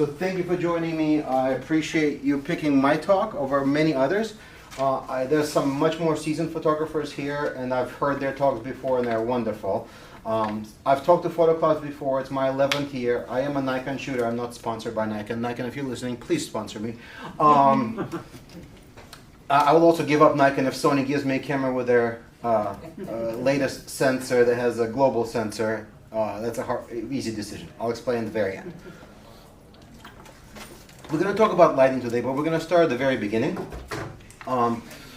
So thank you for joining me. I appreciate you picking my talk over many others. There's some much more seasoned photographers here, and I've heard their talks before, and they're wonderful. I've talked to PhotoClouds before. It's my 11th year. I am a Nikon shooter. I'm not sponsored by Nikon. Nikon, if you're listening, please sponsor me. I will also give up Nikon if Sony gives me a camera with their latest sensor that has a global sensor. That's a easy decision. I'll explain at the very end. We're going to talk about lighting today, but we're going to start at the very beginning.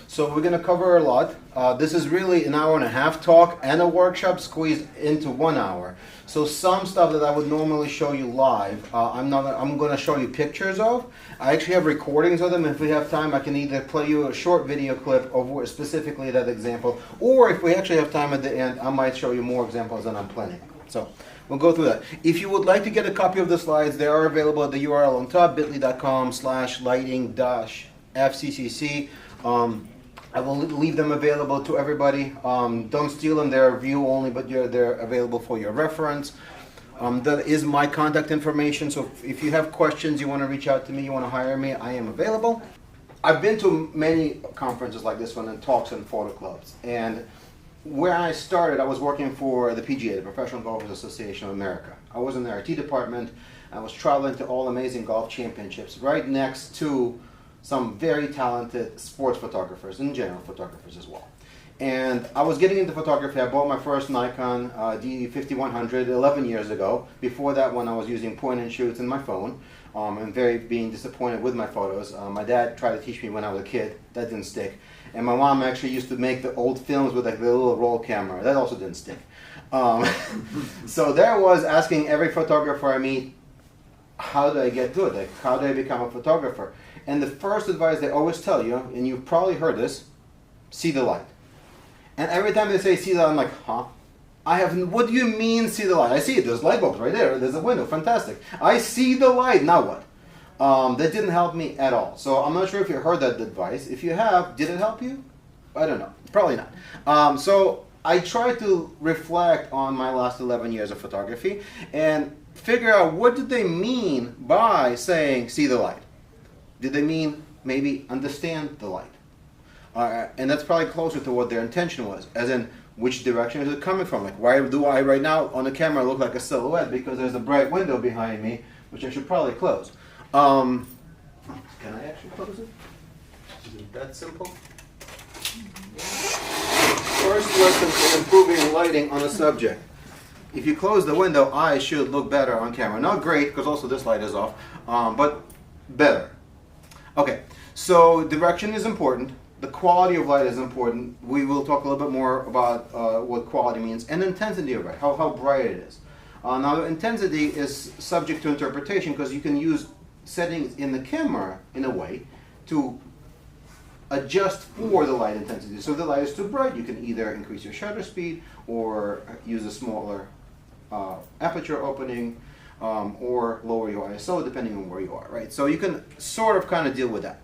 So we're going to cover a lot. This is really an hour and a half talk and a workshop squeezed into 1 hour. So some stuff that I would normally show you live, I'm going to show you pictures of. I actually have recordings of them. If we have time, I can either play you a short video clip of specifically that example, or if we actually have time at the end, I might show you more examples than I'm planning. So we'll go through that. If you would like to get a copy of the slides, they are available at the URL on top, bit.ly/lighting-fccc. I will leave them available to everybody. Don't steal them, they're view only, but they're available for your reference. That is my contact information, so if you have questions, you want to reach out to me, you want to hire me, I am available. I've been to many conferences like this one and talks and photo clubs. And where I started, I was working for the PGA, the Professional Golfers Association of America. I was in the RT department. I was traveling to all amazing golf championships right next to some very talented sports photographers and general photographers as well. And I was getting into photography. I bought my first Nikon D5100 11 years ago. Before that one, I was using point and shoots in my phone. And being disappointed with my photos. My dad tried to teach me when I was a kid. That didn't stick. And my mom actually used to make the old films with like the little roll camera. That also didn't stick. So there I was asking every photographer I meet, how do I get good? Like, how do I become a photographer? And the first advice they always tell you, and you've probably heard this, see the light. And every time they say see the light, I'm like, huh? What do you mean see the light? I see it, there's light bulbs right there, there's a window, fantastic. I see the light, now what? That didn't help me at all. So I'm not sure if you heard that advice. If you have, did it help you? I don't know, probably not. So I tried to reflect on my last 11 years of photography and figure out what did they mean by saying see the light. Did they mean maybe understand the light? And that's probably closer to what their intention was, as in which direction is it coming from? Like, why do I right now on the camera look like a silhouette? Because there's a bright window behind me, which I should probably close. Can I actually close it? Is it that simple? First lesson in improving lighting on a subject. If you close the window, I should look better on camera. Not great, because also this light is off, but better. Okay, so direction is important. The quality of light is important. We will talk a little bit more about what quality means, and intensity of light, how bright it is. Now, the intensity is subject to interpretation because you can use settings in the camera in a way to adjust for the light intensity. So if the light is too bright, you can either increase your shutter speed or use a smaller aperture opening or lower your ISO depending on where you are, right? So you can sort of kind of deal with that.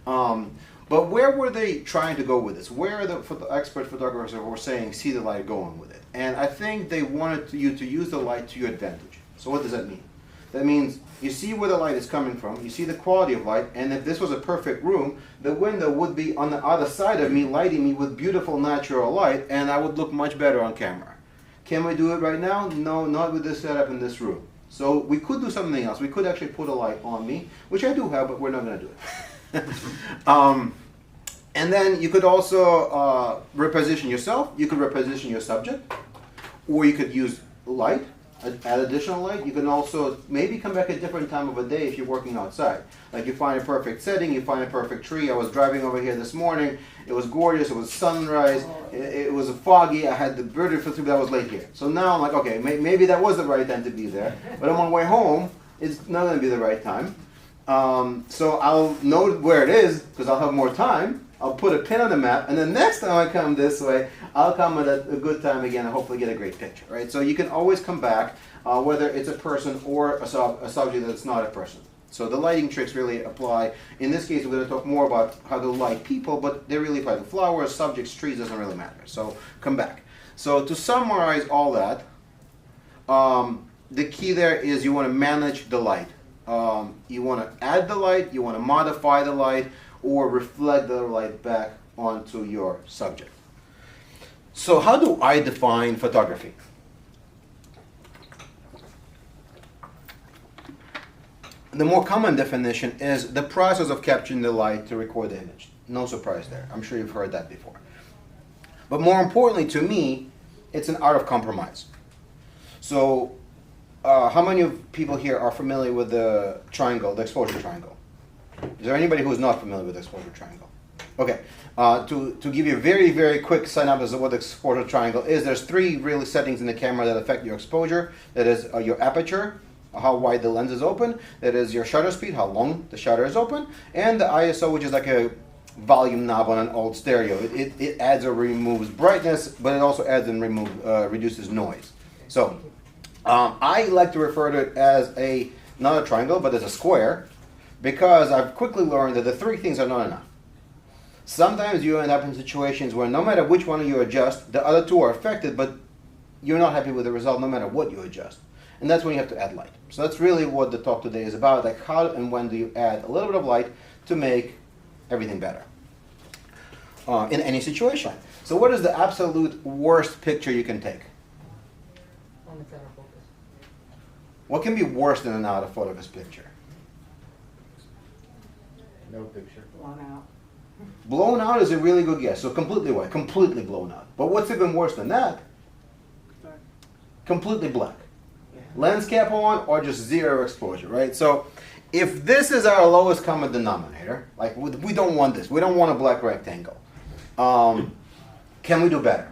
But where were they trying to go with this? Where are the expert photographers who were saying see the light going with it? And I think they wanted you to use the light to your advantage. So what does that mean? That means you see where the light is coming from, you see the quality of light, and if this was a perfect room, the window would be on the other side of me, lighting me with beautiful natural light, and I would look much better on camera. Can we do it right now? No, not with this setup in this room. So we could do something else. We could actually put a light on me, which I do have, but we're not going to do it. And then you could also reposition yourself. You could reposition your subject, or you could use light, add additional light. You can also maybe come back at a different time of a day if you're working outside. Like you find a perfect setting, you find a perfect tree. I was driving over here this morning. It was gorgeous. It was sunrise. It was foggy. I had the beautiful tree, but I was late here. So now I'm like, okay, maybe that was the right time to be there. But on my way home, it's not going to be the right time. So I'll know where it is because I'll have more time. I'll put a pin on the map, and then next time I come this way, I'll come at a good time again and hopefully get a great picture, right? So you can always come back, whether it's a person or a subject that's not a person. So the lighting tricks really apply. In this case, we're going to talk more about how to light people, but they really apply to flowers, subjects, trees, doesn't really matter. So come back. So to summarize all that, the key there is you want to manage the light. You want to add the light, you want to modify the light, or reflect the light back onto your subject. So how do I define photography? The more common definition is the process of capturing the light to record the image. No surprise there. I'm sure you've heard that before. But more importantly to me, it's an art of compromise. So how many of people here are familiar with the triangle, the exposure triangle? Is there anybody who's not familiar with the exposure triangle? Okay, to give you a very, very quick synopsis of what the exposure triangle is, there's three really settings in the camera that affect your exposure. That is your aperture, how wide the lens is open, that is your shutter speed, how long the shutter is open, and the ISO, which is like a volume knob on an old stereo. It adds or removes brightness, but it also adds and reduces noise. So I like to refer to it as not a triangle, but as a square, because I've quickly learned that the three things are not enough. Sometimes you end up in situations where no matter which one you adjust, the other two are affected, but you're not happy with the result no matter what you adjust. And that's when you have to add light. So that's really what the talk today is about, like how and when do you add a little bit of light to make everything better in any situation. So what is the absolute worst picture you can take? What can be worse than an out of focus picture? No picture. Blown out. Blown out is a really good guess. So completely white, completely blown out. But what's even worse than that? Completely black. Lens cap on or just zero exposure, right? So if this is our lowest common denominator, like we don't want this, we don't want a black rectangle, can we do better?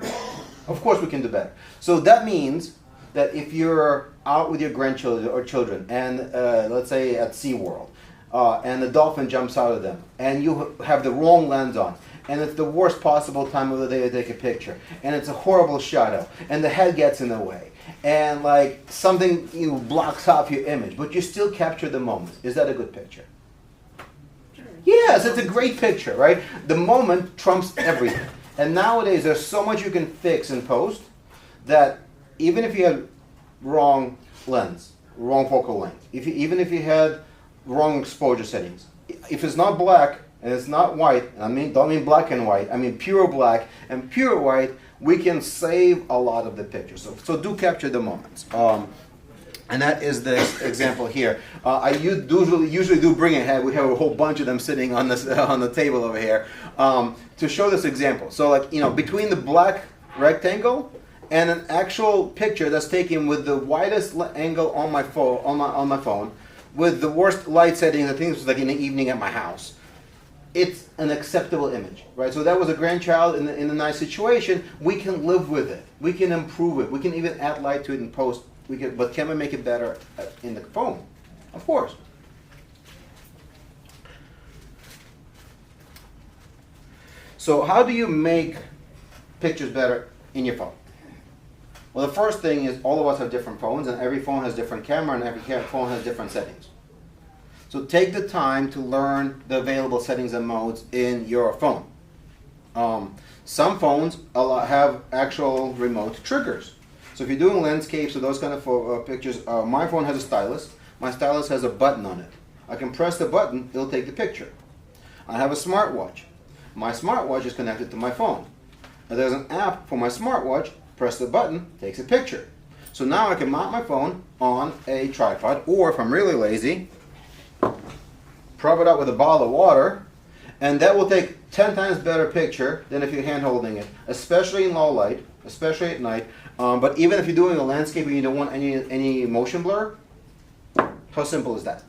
Of course we can do better. So that means that if you're out with your grandchildren or children and let's say at SeaWorld and the dolphin jumps out of them and you have the wrong lens on and it's the worst possible time of the day to take a picture and it's a horrible shadow and the head gets in the way and like something blocks off your image, but you still capture the moment. Is that a good picture? Sure. Yes, it's a great picture, right? The moment trumps everything. And nowadays there's so much you can fix in post that even if you had wrong lens, wrong focal length, even if you had wrong exposure settings, if it's not black and it's not white, and don't mean black and white, I mean pure black and pure white, we can save a lot of the pictures. So do capture the moments. And that is this example here. I usually do bring ahead. We have a whole bunch of them sitting on this on the table over here to show this example. So like between the black rectangle and an actual picture that's taken with the widest angle on my phone on my phone with the worst light settings. I think this was like in the evening at my house. It's an acceptable image, right? So that was a grandchild in a nice situation. We can live with it. We can improve it. We can even add light to it in post. But can we make it better in the phone? Of course. So how do you make pictures better in your phone? Well, the first thing is all of us have different phones, and every phone has different camera, and every phone has different settings. So take the time to learn the available settings and modes in your phone. Some phones have actual remote triggers. So if you're doing landscapes or those kind of pictures, my phone has a stylus. My stylus has a button on it. I can press the button, it'll take the picture. I have a smartwatch. My smartwatch is connected to my phone. Now there's an app for my smartwatch, press the button, takes a picture. So now I can mount my phone on a tripod, or if I'm really lazy, prop it up with a bottle of water, and that will take 10 times better picture than if you're hand holding it, especially in low light, especially at night. But even if you're doing a landscape and you don't want any motion blur, how simple is that?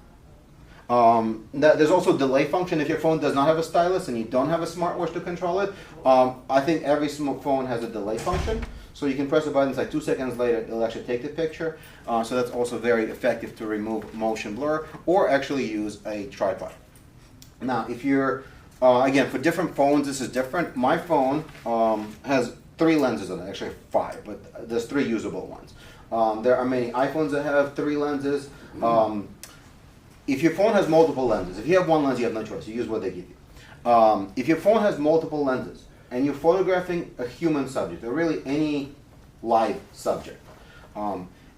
There's also delay function if your phone does not have a stylus and you don't have a smartwatch to control it. I think every phone has a delay function, so you can press the button, it's like 2 seconds later it'll actually take the picture. So that's also very effective to remove motion blur or actually use a tripod. Now if you're, again, for different phones this is different. My phone has 3 lenses on it, actually 5, but there's 3 usable ones. There are many iPhones that have 3 lenses. If your phone has multiple lenses, if you have one lens, you have no choice. You use what they give you. If your phone has multiple lenses and you're photographing a human subject, or really any live subject,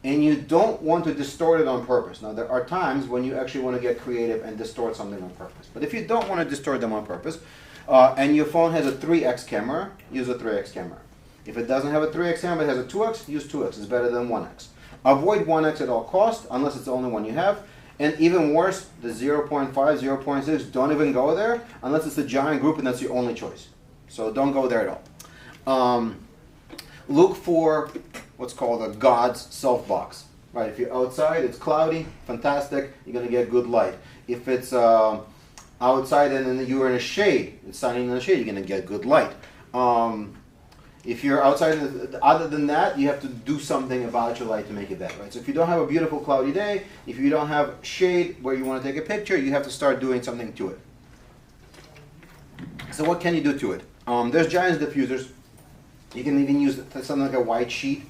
and you don't want to distort it on purpose. Now, there are times when you actually want to get creative and distort something on purpose. But if you don't want to distort them on purpose, and your phone has a 3x camera, use a 3x camera. If it doesn't have a 3x camera, it has a 2x, use 2x. It's better than 1x. Avoid 1x at all costs, unless it's the only one you have. And even worse, the 0.5, 0.6, don't even go there, unless it's a giant group and that's your only choice. So don't go there at all. Look for what's called a God's softbox. Right? If you're outside, it's cloudy, fantastic, you're going to get good light. If it's outside and then you're in a shade, it's sunny in the shade, you're going to get good light. If you're outside, other than that, you have to do something about your light to make it better. Right? So if you don't have a beautiful cloudy day, if you don't have shade where you want to take a picture, you have to start doing something to it. So what can you do to it? There's giant diffusers. You can even use something like a white sheet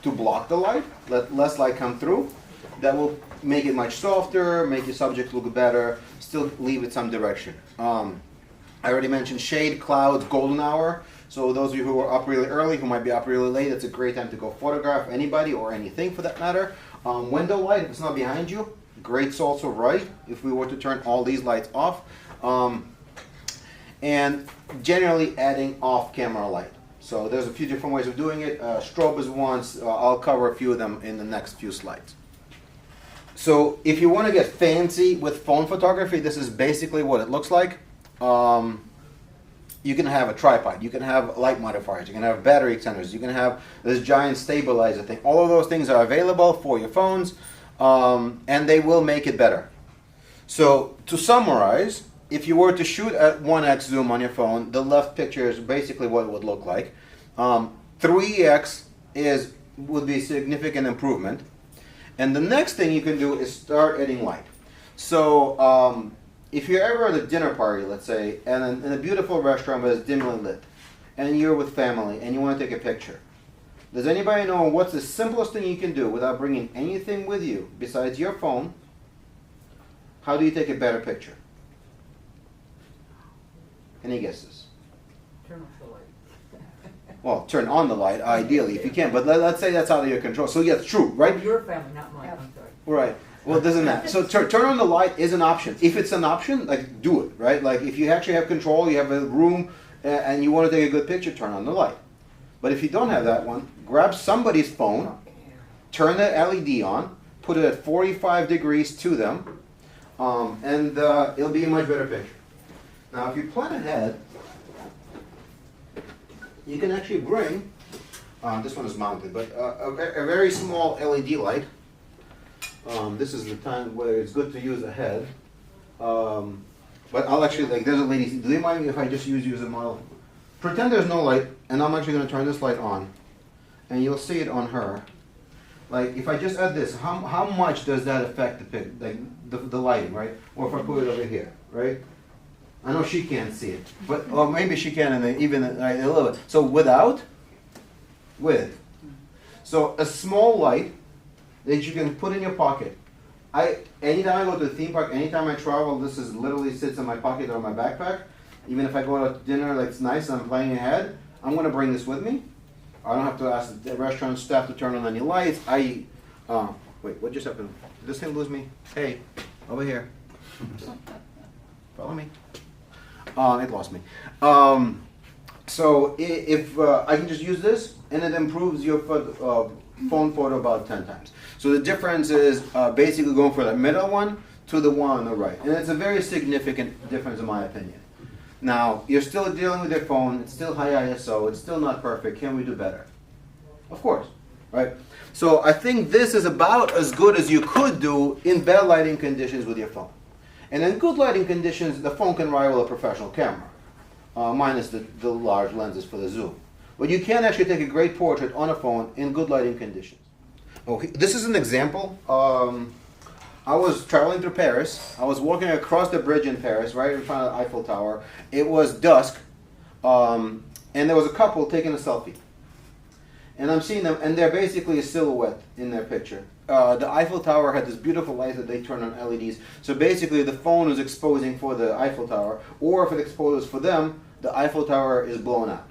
to block the light, let less light come through. That will make it much softer, make your subject look better, still leave it some direction. I already mentioned shade, clouds, golden hour. So those of you who are up really early, who might be up really late, it's a great time to go photograph anybody or anything for that matter. Window light, if it's not behind you, great's also right if we were to turn all these lights off. And generally adding off-camera light. So there's a few different ways of doing it. Strobe is one. I'll cover a few of them in the next few slides. So if you want to get fancy with phone photography, this is basically what it looks like. You can have a tripod, you can have light modifiers, you can have battery extenders, you can have this giant stabilizer thing. All of those things are available for your phones, and they will make it better. So to summarize, if you were to shoot at 1x zoom on your phone, the left picture is basically what it would look like. 3x would be a significant improvement. And the next thing you can do is start adding light. So if you're ever at a dinner party, let's say, and in a beautiful restaurant but it's dimly lit, and you're with family and you want to take a picture, does anybody know what's the simplest thing you can do without bringing anything with you besides your phone? How do you take a better picture? Any guesses? Turn off the light. Well, turn on the light, ideally, if you can. But let's say that's out of your control. So yeah, it's true, right? Your family, not mine. I'm sorry. Right. Well, it doesn't matter. So turn on the light is an option. If it's an option, like do it, right? Like if you actually have control, you have a room, and you want to take a good picture, turn on the light. But if you don't have that one, grab somebody's phone, turn the LED on, put it at 45 degrees to them, and it'll be a much better picture. Now, if you plan ahead, you can actually bring, this one is mounted, but a very small LED light. This is the time where it's good to use ahead. But I'll actually, like, there's a lady, do they mind if I just use you as a model? Pretend there's no light, and I'm actually going to turn this light on, and you'll see it on her. Like, if I just add this, how much does that affect the lighting, right? Or if I put it over here, right? I know she can't see it, but or maybe she can, and even a little bit. So without, with. So a small light that you can put in your pocket. Anytime I go to the theme park, anytime I travel, this is literally sits in my pocket or my backpack. Even if I go to dinner, like it's nice, and I'm planning ahead, I'm going to bring this with me. I don't have to ask the restaurant staff to turn on any lights. Wait, what just happened? Did this thing lose me? Hey, over here. Follow me. It lost me. So if I can just use this, and it improves your phone photo about 10 times. So the difference is basically going for the middle one to the one on the right. And it's a very significant difference in my opinion. Now, you're still dealing with your phone, it's still high ISO, it's still not perfect. Can we do better? Of course, right? So I think this is about as good as you could do in bad lighting conditions with your phone. And in good lighting conditions, the phone can rival a professional camera, minus the large lenses for the zoom. But you can actually take a great portrait on a phone in good lighting conditions. Okay, this is an example. I was traveling through Paris. I was walking across the bridge in Paris, right in front of the Eiffel Tower. It was dusk, and there was a couple taking a selfie. And I'm seeing them, and they're basically a silhouette in their picture. The Eiffel Tower had this beautiful light that they turn on LEDs. So basically the phone is exposing for the Eiffel Tower, or if it exposes for them, the Eiffel Tower is blown out.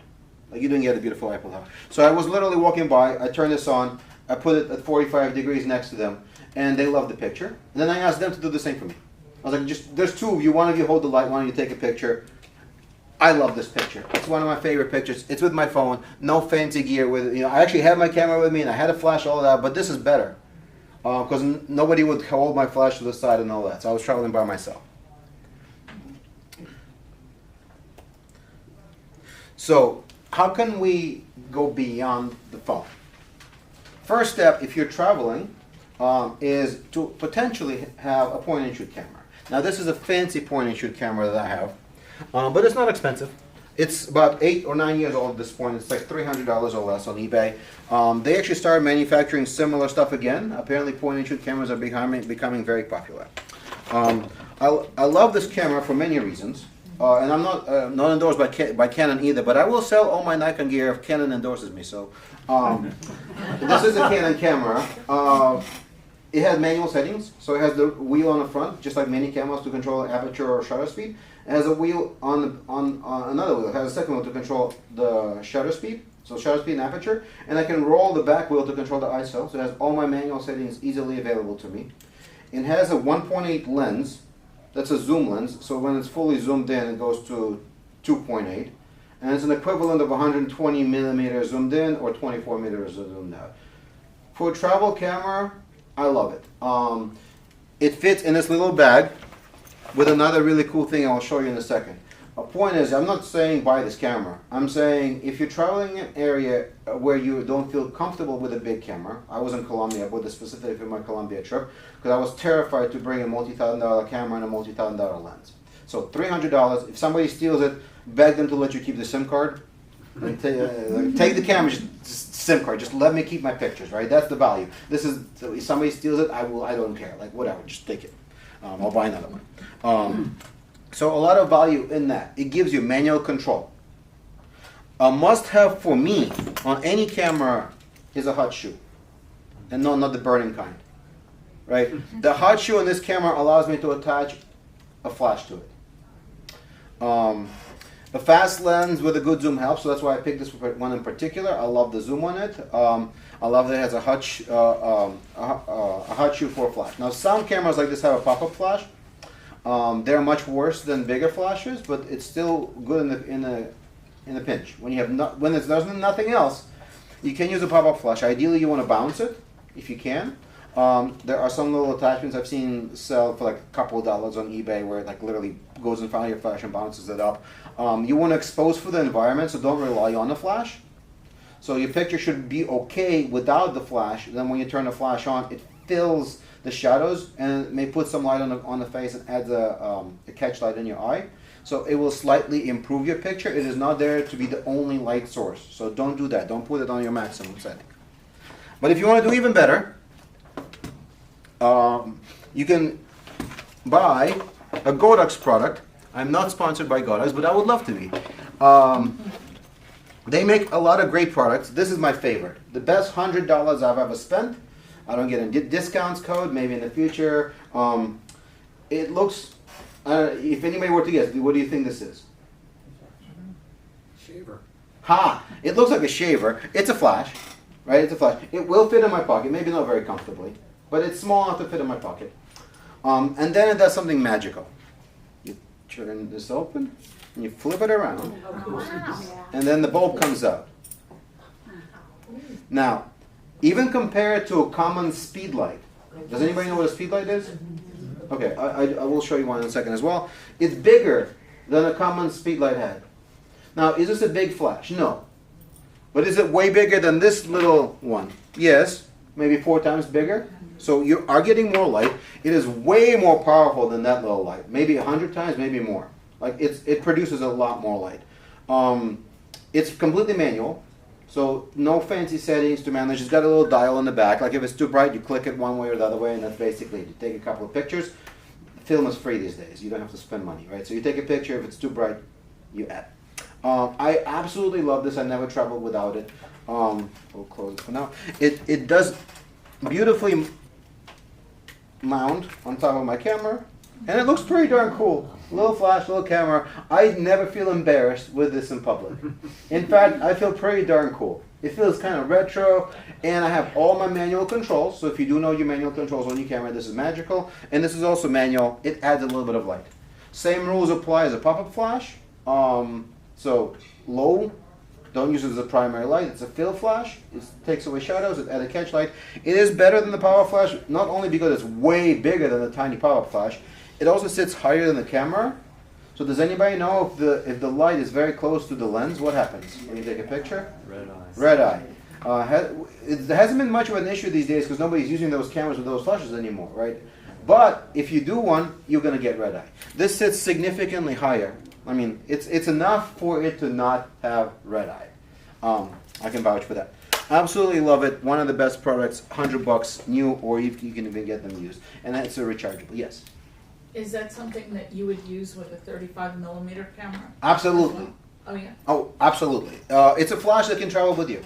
Like you didn't get a beautiful Eiffel Tower. So I was literally walking by, I turned this on, I put it at 45 degrees next to them, and they love the picture. And then I asked them to do the same for me. I was like, just there's two of you. One of you hold the light, one of you take a picture. I love this picture. It's one of my favorite pictures. It's with my phone, no fancy gear with it. You know, I actually have my camera with me, and I had a flash, all of that. But this is better because nobody would hold my flash to the side and all that. So I was traveling by myself. So how can we go beyond the phone? First step, if you're traveling, is to potentially have a point-and-shoot camera. Now this is a fancy point-and-shoot camera that I have, but it's not expensive. It's about 8 or 9 years old at this point. It's like $300 or less on eBay. They actually started manufacturing similar stuff again. Apparently point-and-shoot cameras are becoming very popular. I love this camera for many reasons. And I'm not endorsed by Canon either, but I will sell all my Nikon gear if Canon endorses me. So this is a Canon camera. It has manual settings, so it has the wheel on the front, just like many cameras, to control aperture or shutter speed. It has a wheel on another wheel. It has a second wheel to control the shutter speed, so shutter speed and aperture. And I can roll the back wheel to control the ISO. So it has all my manual settings easily available to me. It has a 1.8 lens. That's a zoom lens, so when it's fully zoomed in, it goes to 2.8. And it's an equivalent of 120 millimeters zoomed in or 24 millimeters zoomed out. For a travel camera, I love it. It fits in this little bag with another really cool thing I'll show you in a second. A point is, I'm not saying buy this camera. I'm saying if you're traveling in an area where you don't feel comfortable with a big camera. I was in Colombia, with this specifically for my Colombia trip, because I was terrified to bring a multi-$1,000 camera and a multi-$1,000 lens. So $300. If somebody steals it, beg them to let you keep the SIM card. And take the camera, just SIM card. Just let me keep my pictures. Right? That's the value. This is, so if somebody steals it, I don't care. Like whatever, just take it. I'll buy another one. So a lot of value in that. It gives you manual control. A must-have for me on any camera is a hot shoe. And no, not the burning kind. Right? The hot shoe in this camera allows me to attach a flash to it. A fast lens with a good zoom helps, so that's why I picked this one in particular. I love the zoom on it. I love that it has a hot shoe for a flash. Now some cameras like this have a pop-up flash. They're much worse than bigger flashes, but it's still good in a pinch. When you have there's nothing else, you can use a pop-up flash. Ideally, you want to bounce it if you can. There are some little attachments I've seen sell for like a couple of dollars on eBay where it like literally goes in front of your flash and bounces it up. You want to expose for the environment, so don't rely on the flash. So your picture should be okay without the flash. Then when you turn the flash on, it fills the shadows and may put some light on the face and adds a catch light in your eye. So it will slightly improve your picture. It is not there to be the only light source. So don't do that. Don't put it on your maximum setting. But if you want to do even better, you can buy a Godox product. I'm not sponsored by Godox, but I would love to be. They make a lot of great products. This is my favorite. The best $100 I've ever spent. I don't get a discounts code, maybe in the future. It looks, if anybody were to guess, what do you think this is? Shaver. Ha! It looks like a shaver. It's a flash, right? It's a flash. It will fit in my pocket, maybe not very comfortably, but it's small enough to fit in my pocket. And then it does something magical. You turn this open, and you flip it around, and then the bulb comes out. Now, even compared to a common Speedlight. Does anybody know what a Speedlight is? Okay, I will show you one in a second as well. It's bigger than a common Speedlight head. Now, is this a big flash? No. But is it way bigger than this little one? Yes, maybe 4 times bigger. So you are getting more light. It is way more powerful than that little light. Maybe 100 times, maybe more. Like it produces a lot more light. It's completely manual. So no fancy settings to manage. It's got a little dial in the back. Like if it's too bright, you click it one way or the other way, and that's basically it. You take a couple of pictures. Film is free these days. You don't have to spend money, right? So you take a picture. If it's too bright, you add. I absolutely love this. I never traveled without it. We'll close it for now. It does beautifully mount on top of my camera, and it looks pretty darn cool. Little flash, little camera. I never feel embarrassed with this in public. In fact, I feel pretty darn cool. It feels kind of retro, and I have all my manual controls. So if you do know your manual controls on your camera, this is magical. And this is also manual. It adds a little bit of light. Same rules apply as a pop-up flash. So low, don't use it as a primary light. It's a fill flash. It takes away shadows. It adds a catch light. It is better than the pop-up flash, not only because it's way bigger than the tiny pop-up flash. It also sits higher than the camera. So does anybody know if the light is very close to the lens, what happens when you take a picture? Red eyes. Red eye. It hasn't been much of an issue these days because nobody's using those cameras with those flashes anymore, right? But if you do one, you're going to get red eye. This sits significantly higher. I mean, it's enough for it to not have red eye. I can vouch for that. Absolutely love it. One of the best products, $100 new, or you can even get them used. And that's a rechargeable. Yes. Is that something that you would use with a 35mm camera? Absolutely. Oh yeah. Oh, absolutely. It's a flash that can travel with you.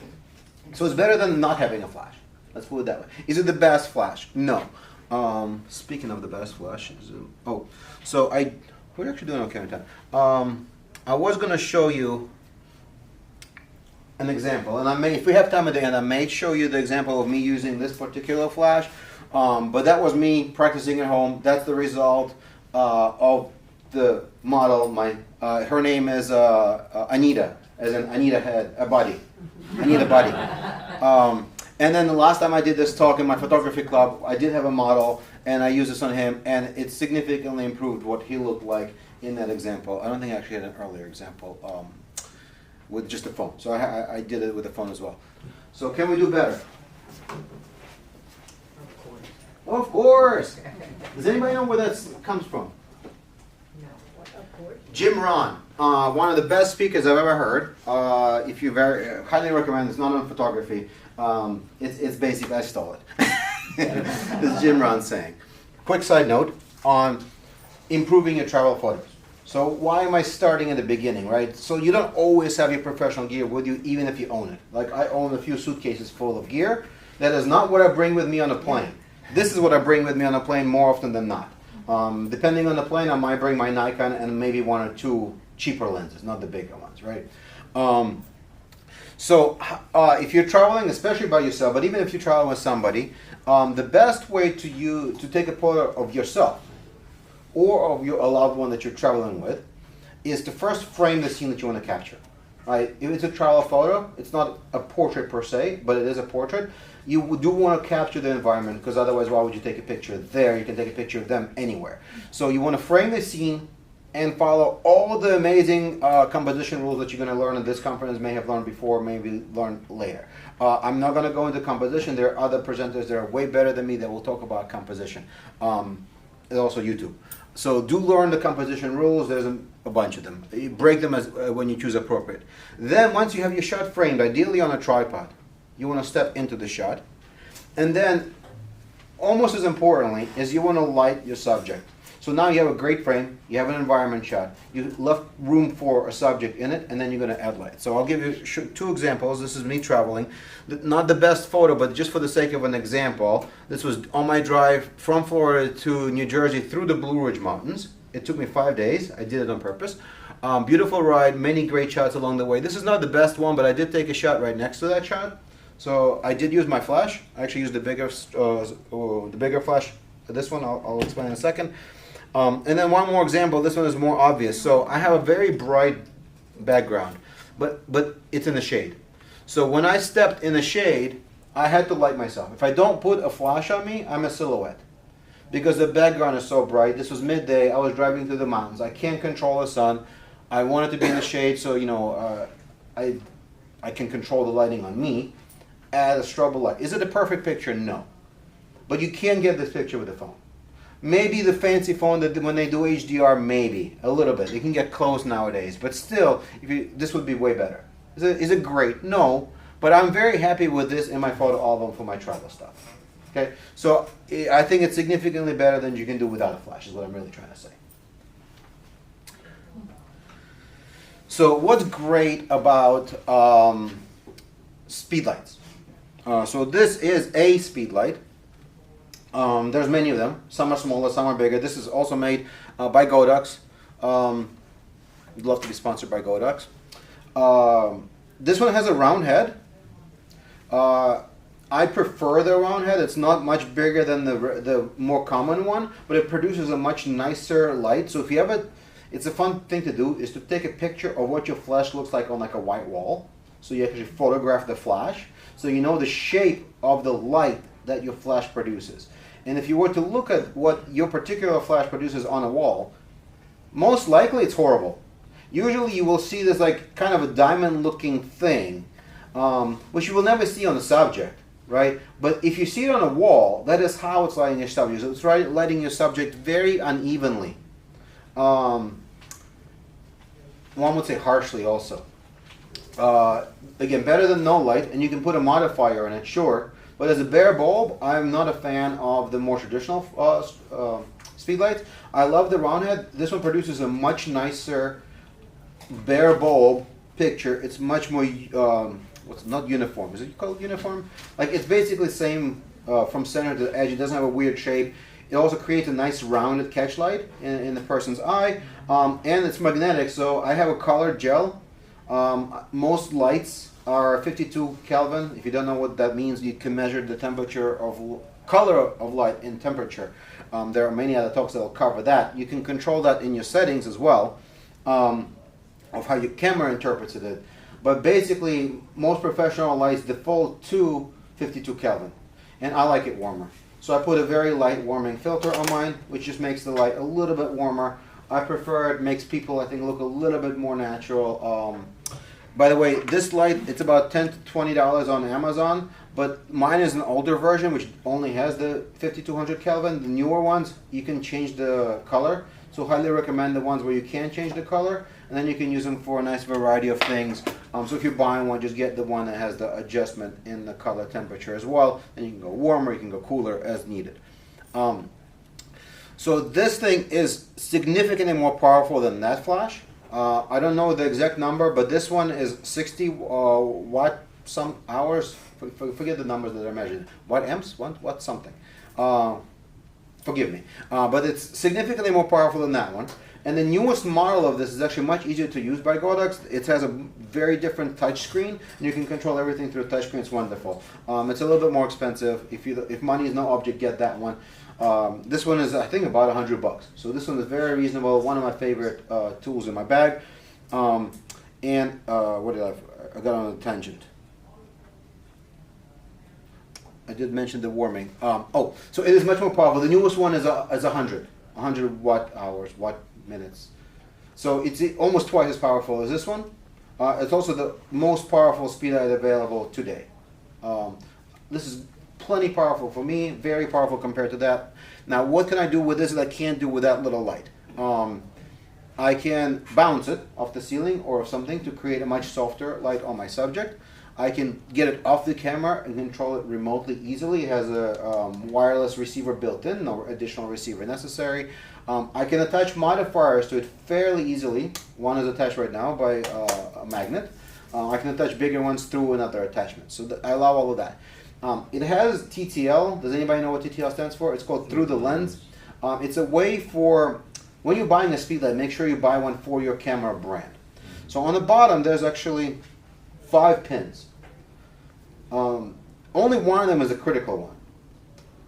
So it's better than not having a flash. Let's put it that way. Is it the best flash? No. Speaking of the best flash, we're actually doing okay on time. I was going to show you an example, and if we have time at the end, I may show you the example of me using this particular flash. But that was me practicing at home. That's the result of the model. Her name is Anita, as in Anita head, a body. Anita body. And then the last time I did this talk in my photography club, I did have a model, and I used this on him, and it significantly improved what he looked like in that example. I don't think I actually had an earlier example with just a phone. So I did it with a phone as well. So can we do better? Of course. Does anybody know where that comes from? No, of course. Jim Ron, one of the best speakers I've ever heard. If you highly recommend, it's not on photography. It's basically, I stole it. This is Jim Ron saying. Quick side note on improving your travel photos. So why am I starting at the beginning, right? So you don't always have your professional gear with you, even if you own it. Like I own a few suitcases full of gear. That is not what I bring with me on a plane. This is what I bring with me on a plane more often than not. Depending on the plane, I might bring my Nikon and maybe one or two cheaper lenses, not the bigger ones, right? So if you're traveling, especially by yourself, but even if you travel with somebody, the best way to take a photo of yourself or of a loved one that you're traveling with is to first frame the scene that you want to capture. Right? If it's a travel photo, it's not a portrait per se, but it is a portrait. You do want to capture the environment because otherwise why would you take a picture there? You can take a picture of them anywhere. So you want to frame the scene and follow all the amazing composition rules that you're going to learn at this conference, may have learned before, maybe learn later. I'm not going to go into composition. There are other presenters that are way better than me that will talk about composition. And also YouTube. So do learn the composition rules. There's a bunch of them. You break them when you choose appropriate. Then once you have your shot framed, ideally on a tripod, you want to step into the shot. And then, almost as importantly, is you want to light your subject. So now you have a great frame, you have an environment shot, you left room for a subject in it, and then you're going to add light. So I'll give you two examples. This is me traveling. Not the best photo, but just for the sake of an example, this was on my drive from Florida to New Jersey through the Blue Ridge Mountains. It took me 5 days. I did it on purpose. Beautiful ride, many great shots along the way. This is not the best one, but I did take a shot right next to that shot. So I did use my flash. I actually used the bigger flash. This one I'll explain in a second. And then one more example. This one is more obvious. So I have a very bright background, but it's in the shade. So when I stepped in the shade, I had to light myself. If I don't put a flash on me, I'm a silhouette. Because the background is so bright. This was midday. I was driving through the mountains. I can't control the sun. I wanted to be in the shade, so I can control the lighting on me. Add a strobe light. Is it a perfect picture? No. But you can get this picture with a phone. Maybe the fancy phone that when they do HDR, maybe a little bit. You can get close nowadays, but still, this would be way better. Is it great? No. But I'm very happy with this in my photo album for my travel stuff. Okay, so I think it's significantly better than you can do without a flash. Is what I'm really trying to say. So what's great about Speedlights? So this is a Speedlight. There's many of them. Some are smaller, some are bigger. This is also made by Godox. I'd love to be sponsored by Godox. This one has a round head, I prefer the round head. It's not much bigger than the more common one, but it produces a much nicer light. So if you have it, it's a fun thing to do is to take a picture of what your flash looks like on like a white wall. So you actually photograph the flash, so you know the shape of the light that your flash produces. And if you were to look at what your particular flash produces on a wall, most likely it's horrible. Usually you will see this like kind of a diamond looking thing, which you will never see on a subject, right? But if you see it on a wall, that is how it's lighting your subject. So it's lighting your subject very unevenly. One would say harshly also. Again, better than no light, and you can put a modifier in it, sure. But as a bare bulb, I'm not a fan of the more traditional Speedlights. I love the round head. This one produces a much nicer bare bulb picture. It's much more, what's not uniform? Is it called uniform? Like it's basically the same from center to the edge. It doesn't have a weird shape. It also creates a nice rounded catch light in the person's eye, and it's magnetic. So I have a colored gel. Most lights are 52 Kelvin. If you don't know what that means, you can measure the temperature of color of light in temperature. There are many other talks that will cover that. You can control that in your settings as well, of how your camera interprets it. But basically, most professional lights default to 52 Kelvin, and I like it warmer. So I put a very light warming filter on mine, which just makes the light a little bit warmer. I prefer it, makes people, I think, look a little bit more natural. By the way, this light, it's about $10 to $20 on Amazon, but mine is an older version, which only has the 5200 Kelvin. The newer ones, you can change the color. So highly recommend the ones where you can change the color, and then you can use them for a nice variety of things. So if you're buying one, just get the one that has the adjustment in the color temperature as well. And you can go warmer, you can go cooler as needed. So this thing is significantly more powerful than that flash. I don't know the exact number, but this one is 60 watt some hours. Forget the numbers that are measured. Watt amps? What something. Forgive me. But it's significantly more powerful than that one. And the newest model of this is actually much easier to use by Godox. It has a very different touch screen, and you can control everything through a touch screen. It's wonderful. It's a little bit more expensive. If money is no object, get that one. This one is, I think, about $100. So this one is very reasonable. One of my favorite tools in my bag. What did I got on a tangent. I did mention the warming. So it is much more powerful. The newest one is 100 watt hours, watt minutes. So it's almost twice as powerful as this one. It's also the most powerful speedlight available today. This is plenty powerful for me, very powerful compared to that. Now, what can I do with this that I can't do with that little light? I can bounce it off the ceiling or something to create a much softer light on my subject. I can get it off the camera and control it remotely easily. It has a wireless receiver built in, no additional receiver necessary. I can attach modifiers to it fairly easily. One is attached right now by a magnet. I can attach bigger ones through another attachment. So I allow all of that. It has TTL. Does anybody know what TTL stands for? It's called through the lens. It's a way for, when you're buying a speedlight, make sure you buy one for your camera brand. So on the bottom, there's actually 5 pins. Only one of them is a critical one.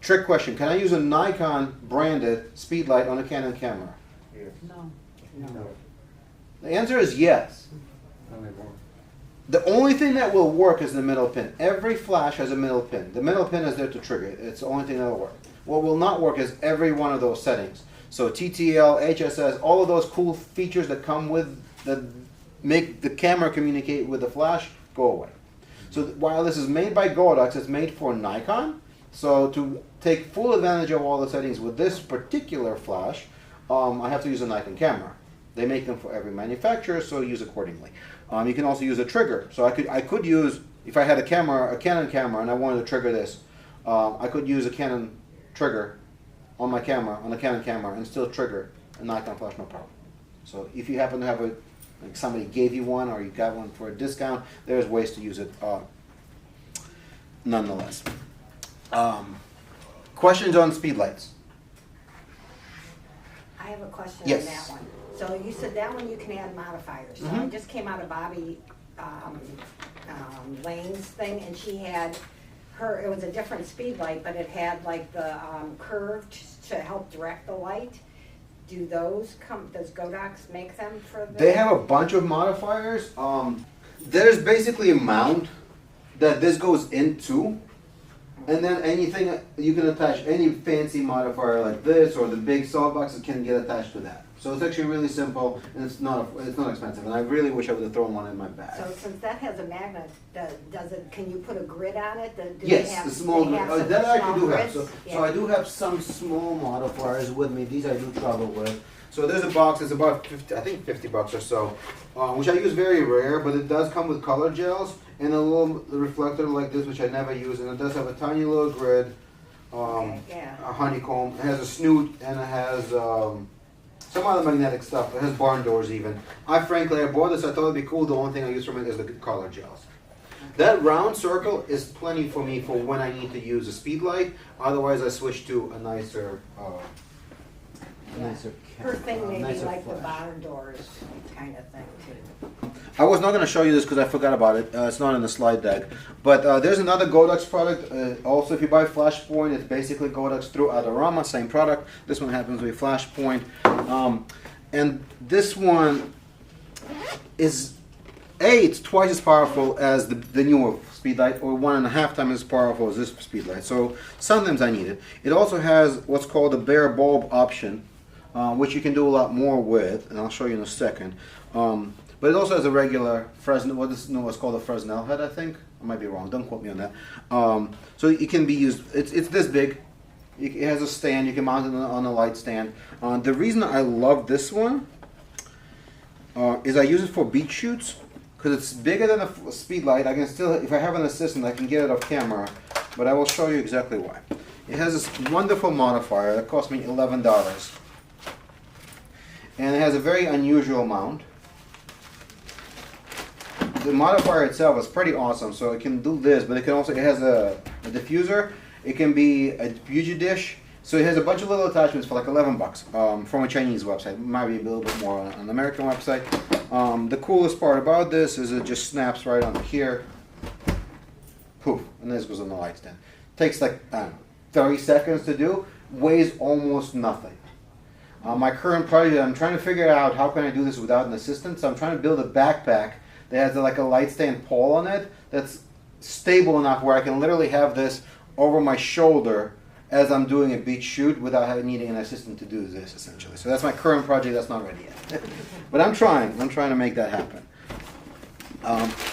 Trick question, can I use a Nikon branded speedlight on a Canon camera? Yes. No. No. The answer is yes. Only one. The only thing that will work is the middle pin. Every flash has a middle pin. The middle pin is there to trigger it. It's the only thing that will work. What will not work is every one of those settings. So TTL, HSS, all of those cool features that come with, that make the camera communicate with the flash, go away. So while this is made by Godox, it's made for Nikon. So to take full advantage of all the settings with this particular flash, I have to use a Nikon camera. They make them for every manufacturer, so use accordingly. You can also use a trigger. So I could use, if I had a Canon camera, and I wanted to trigger this, I could use a Canon trigger on my camera, on a Canon camera, and still trigger a Nikon flash, no problem. So if you happen to have like somebody gave you one, or you got one for a discount, there's ways to use it nonetheless. Questions on speedlights? I have a question Yes. on that one. So you said that one you can add modifiers. So I just came out of Bobby lanes thing, and she had it was a different speed light, but it had like the curve to help direct the light. Do those does Godox make them for the? They have a bunch of modifiers. There's basically a mount that this goes into, and then anything you can attach any fancy modifier like this or the big softbox that can get attached to that. So it's actually really simple and it's not expensive. And I really wish I would have thrown one in my bag. So since that has a magnet, can you put a grid on it? Yes, the small grid. That I actually do have. So yeah. I do have some small modifiers with me. These I do travel with. So there's a box. It's about 50, I think $50 or so, which I use very rare, but it does come with color gels and a little reflector like this, which I never use, and it does have a tiny little grid, Yeah. a honeycomb. It has a snoot and it has some other magnetic stuff. It has barn doors even. I bought this. I thought it'd be cool. The only thing I use from it is the color gels. That round circle is plenty for me for when I need to use a speed light. Otherwise, I switch to a nicer. Her thing may be nicer like the flash. barn doors kind of thing too. I was not going to show you this because I forgot about it. It's not in the slide deck. But there's another Godox product. Also, if you buy Flashpoint, it's basically Godox through Adorama, same product. This one happens to be Flashpoint. And this one is, it's twice as powerful as the newer Speedlight, or 1.5 times as powerful as this Speedlight. So sometimes I need it. It also has what's called a bare bulb option, which you can do a lot more with, and I'll show you in a second. But it also has a regular Fresnel, what's called a Fresnel head, I think. I might be wrong, don't quote me on that. So it can be used, it's this big. It has a stand, you can mount it on a light stand. The reason I love this one is I use it for beach shoots, because it's bigger than a speed light. I can still, if I have an assistant, I can get it off camera, but I will show you exactly why. It has this wonderful modifier that cost me $11. And it has a very unusual mount. The modifier itself is pretty awesome, so it can do this, but it has a diffuser. It can be a Fuji dish. So it has a bunch of little attachments for like $11 from a Chinese website. It might be a little bit more on an American website. The coolest part about this is it just snaps right onto here. Poof, and this goes on the light stand. Takes like, I don't know, 30 seconds to do. Weighs almost nothing. My current project, I'm trying to figure out how can I do this without an assistant. So I'm trying to build a backpack that has like a light stand pole on it that's stable enough where I can literally have this over my shoulder as I'm doing a beach shoot without needing an assistant to do this, essentially. So that's my current project. That's not ready yet. But I'm trying to make that happen.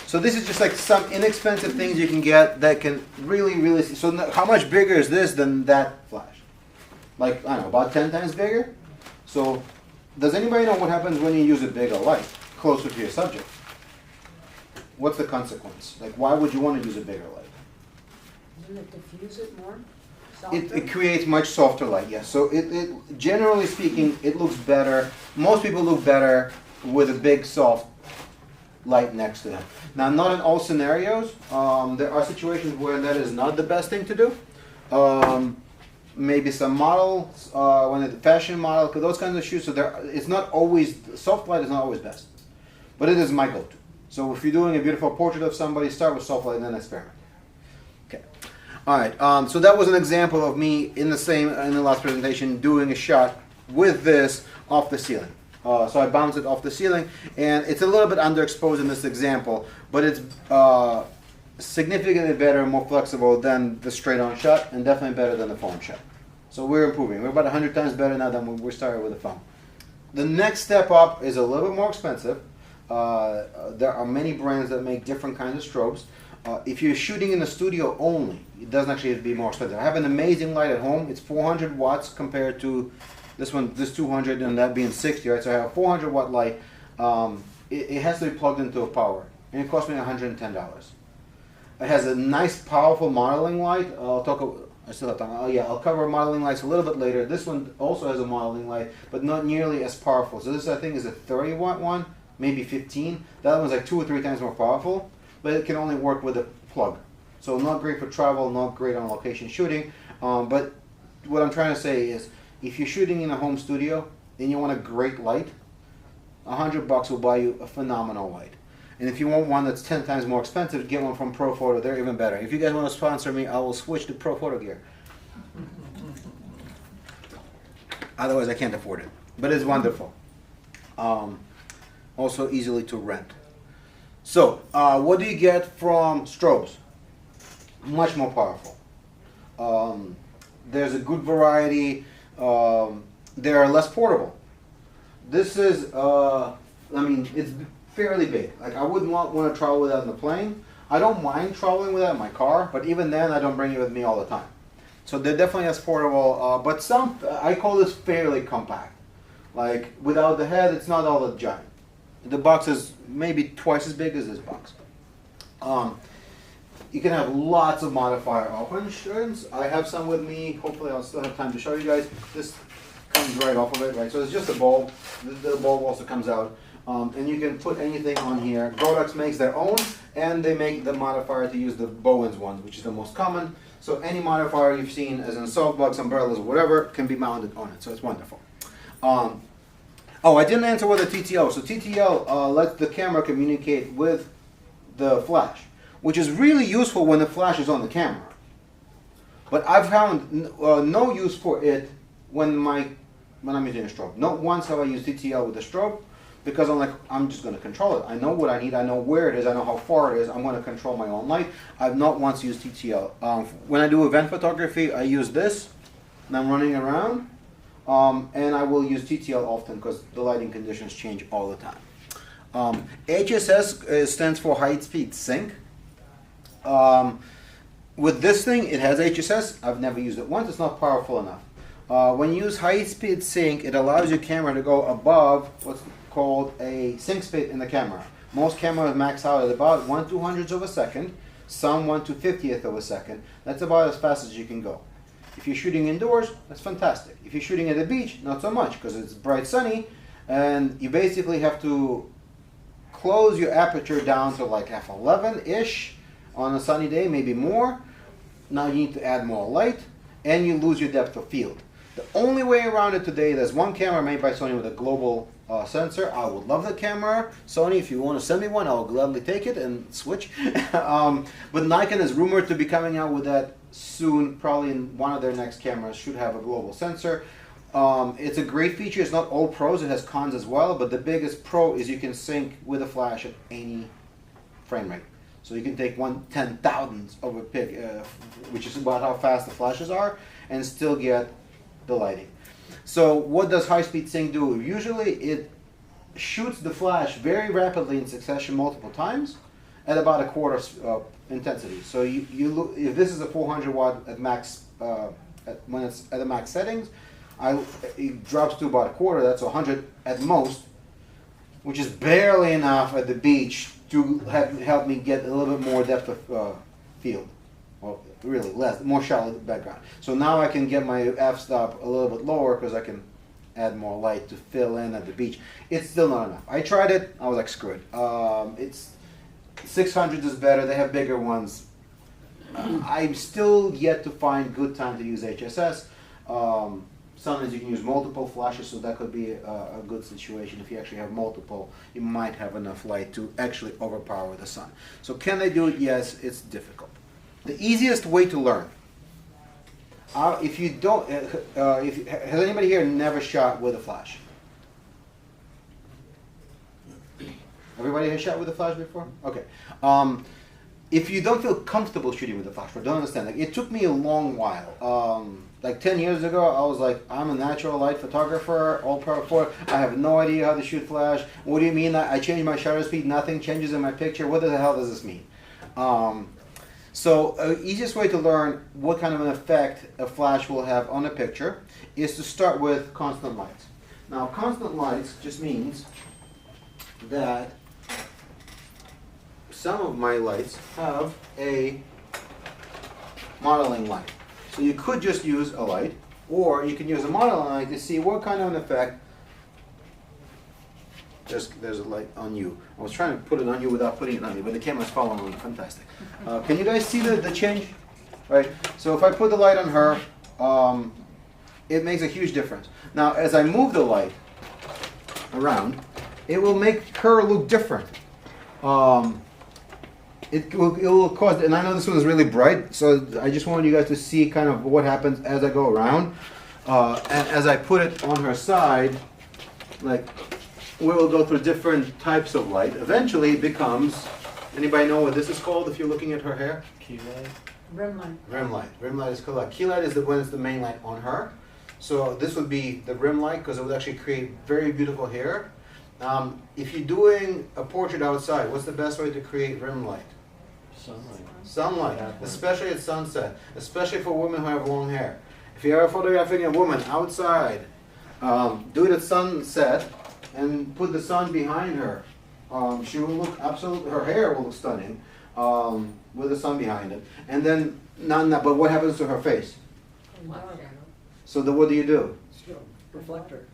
So this is just like some inexpensive things you can get that can really see. So how much bigger is this than that flash? Like, I don't know, about 10 times bigger? So does anybody know what happens when you use a bigger light closer to your subject? What's the consequence? Like, why would you want to use a bigger light? Doesn't it diffuse it more? It creates much softer light, yes. So it generally speaking, it looks better. Most people look better with a big soft light next to them. Now, not in all scenarios. There are situations where that is not the best thing to do. Maybe some models, when it's a fashion model, those kinds of shoots. So it's not always, soft light is not always best, but it is my go-to. So if you're doing a beautiful portrait of somebody, start with soft light and then experiment. Okay. All right. So that was an example of me in the last presentation doing a shot with this off the ceiling. So I bounced it off the ceiling, and it's a little bit underexposed in this example, but it's significantly better and more flexible than the straight-on shot, and definitely better than the foam shot. So we're improving. We're about 100 times better now than when we started with the foam. The next step up is a little bit more expensive. There are many brands that make different kinds of strobes. If you're shooting in the studio only, it doesn't actually have to be more expensive. I have an amazing light at home. It's 400 watts compared to this 200 and that being 60, right? So I have a 400 watt light. It has to be plugged into a power, and it cost me $110. It has a nice, powerful modeling light. I'll cover modeling lights a little bit later. This one also has a modeling light, but not nearly as powerful. So this, I think, is a 30 watt one, maybe 15. That one's like 2 or 3 times more powerful, but it can only work with a plug. So not great for travel, not great on location shooting. But what I'm trying to say is, if you're shooting in a home studio and you want a great light, $100 will buy you a phenomenal light. And if you want one that's 10 times more expensive, get one from Profoto. They're even better. If you guys want to sponsor me, I will switch to Profoto gear. Otherwise, I can't afford it. But it's wonderful. Also easily to rent. So, what do you get from Strobes? Much more powerful. There's a good variety. They're less portable. This is, it's fairly big. Like, I wouldn't want to travel with that in the plane. I don't mind traveling with that in my car, but even then, I don't bring it with me all the time. So they're definitely less portable, but I call this fairly compact. Like, without the head, it's not all that giant. The box is maybe twice as big as this box. You can have lots of modifier options. I have some with me. Hopefully I'll still have time to show you guys. This comes right off of it, right? So it's just a bulb. The bulb also comes out. And you can put anything on here. Godox makes their own, and they make the modifier to use the Bowens ones, which is the most common. So any modifier you've seen, as in softbox, umbrellas, whatever, can be mounted on it. So it's wonderful. I didn't answer with a TTL. So TTL lets the camera communicate with the flash, which is really useful when the flash is on the camera. But I've found no use for it when I'm using a strobe. Not once have I used TTL with a strobe, because I'm just going to control it. I know what I need. I know where it is. I know how far it is. I'm going to control my own light. I've not once used TTL. When I do event photography, I use this, and I'm running around. And I will use TTL often because the lighting conditions change all the time. HSS stands for high speed sync. With this thing, it has HSS. I've never used it once. It's not powerful enough. When you use high speed sync, it allows your camera to go above what's called a sync speed in the camera. Most cameras max out at about 1/200th of a second, some 1/250th of a second. That's about as fast as you can go. If you're shooting indoors, that's fantastic. If you're shooting at the beach, not so much, because it's bright sunny, and you basically have to close your aperture down to like f11-ish on a sunny day, maybe more. Now you need to add more light, and you lose your depth of field. The only way around it today, there's one camera made by Sony with a global sensor. I would love the camera. Sony, if you want to send me one, I'll gladly take it and switch. But Nikon is rumored to be coming out with that soon, probably in one of their next cameras, should have a global sensor. It's a great feature. It's not all pros, it has cons as well, but the biggest pro is you can sync with a flash at any frame rate. So you can take 1/10,000th of a pic, which is about how fast the flashes are, and still get the lighting. So what does high-speed sync do? Usually it shoots the flash very rapidly in succession multiple times at about a quarter intensity. So you look, if this is a 400 watt at max, when it's at the max settings, it drops to about a quarter. That's 100 at most, which is barely enough at the beach to help me get a little bit more depth of field. Well, really less, more shallow background. So now I can get my f-stop a little bit lower because I can add more light to fill in at the beach. It's still not enough. I tried it. I was like, screw it. It's 600 is better. They have bigger ones. I'm still yet to find good time to use HSS. Sometimes you can use multiple flashes, so that could be a good situation. If you actually have multiple, you might have enough light to actually overpower the sun. So can they do it? Yes, it's difficult. The easiest way to learn. If you don't, has anybody here never shot with a flash? Everybody has shot with a flash before? Okay. If you don't feel comfortable shooting with a flash, or don't understand, like, it took me a long while. Like 10 years ago, I was like, I'm a natural light photographer, all pro for. I have no idea how to shoot flash. What do you mean? I changed my shutter speed, nothing changes in my picture. What the hell does this mean? So easiest way to learn what kind of an effect a flash will have on a picture is to start with constant lights. Now, constant lights just means that some of my lights have a modeling light. So you could just use a light, or you can use a modeling light to see what kind of an effect. There's a light on you. I was trying to put it on you without putting it on you, but the camera's following me. Fantastic. Can you guys see the change? Right. So if I put the light on her, it makes a huge difference. Now, as I move the light around, it will make her look different. It will cause, and I know this one is really bright, so I just want you guys to see kind of what happens as I go around. And as I put it on her side, like, we will go through different types of light. Eventually it becomes, anybody know what this is called if you're looking at her hair? Key light. Rim light. Rim light. Rim light is called. Key light is when it's the main light on her. So this would be the rim light because it would actually create very beautiful hair. If you're doing a portrait outside, what's the best way to create rim light? Sunlight. Sunlight, especially at sunset, especially for women who have long hair. If you're ever photographing a woman outside, do it at sunset and put the sun behind her. She will look absolutely, her hair will look stunning with the sun behind it. And then, but what happens to her face? So what do? Reflector.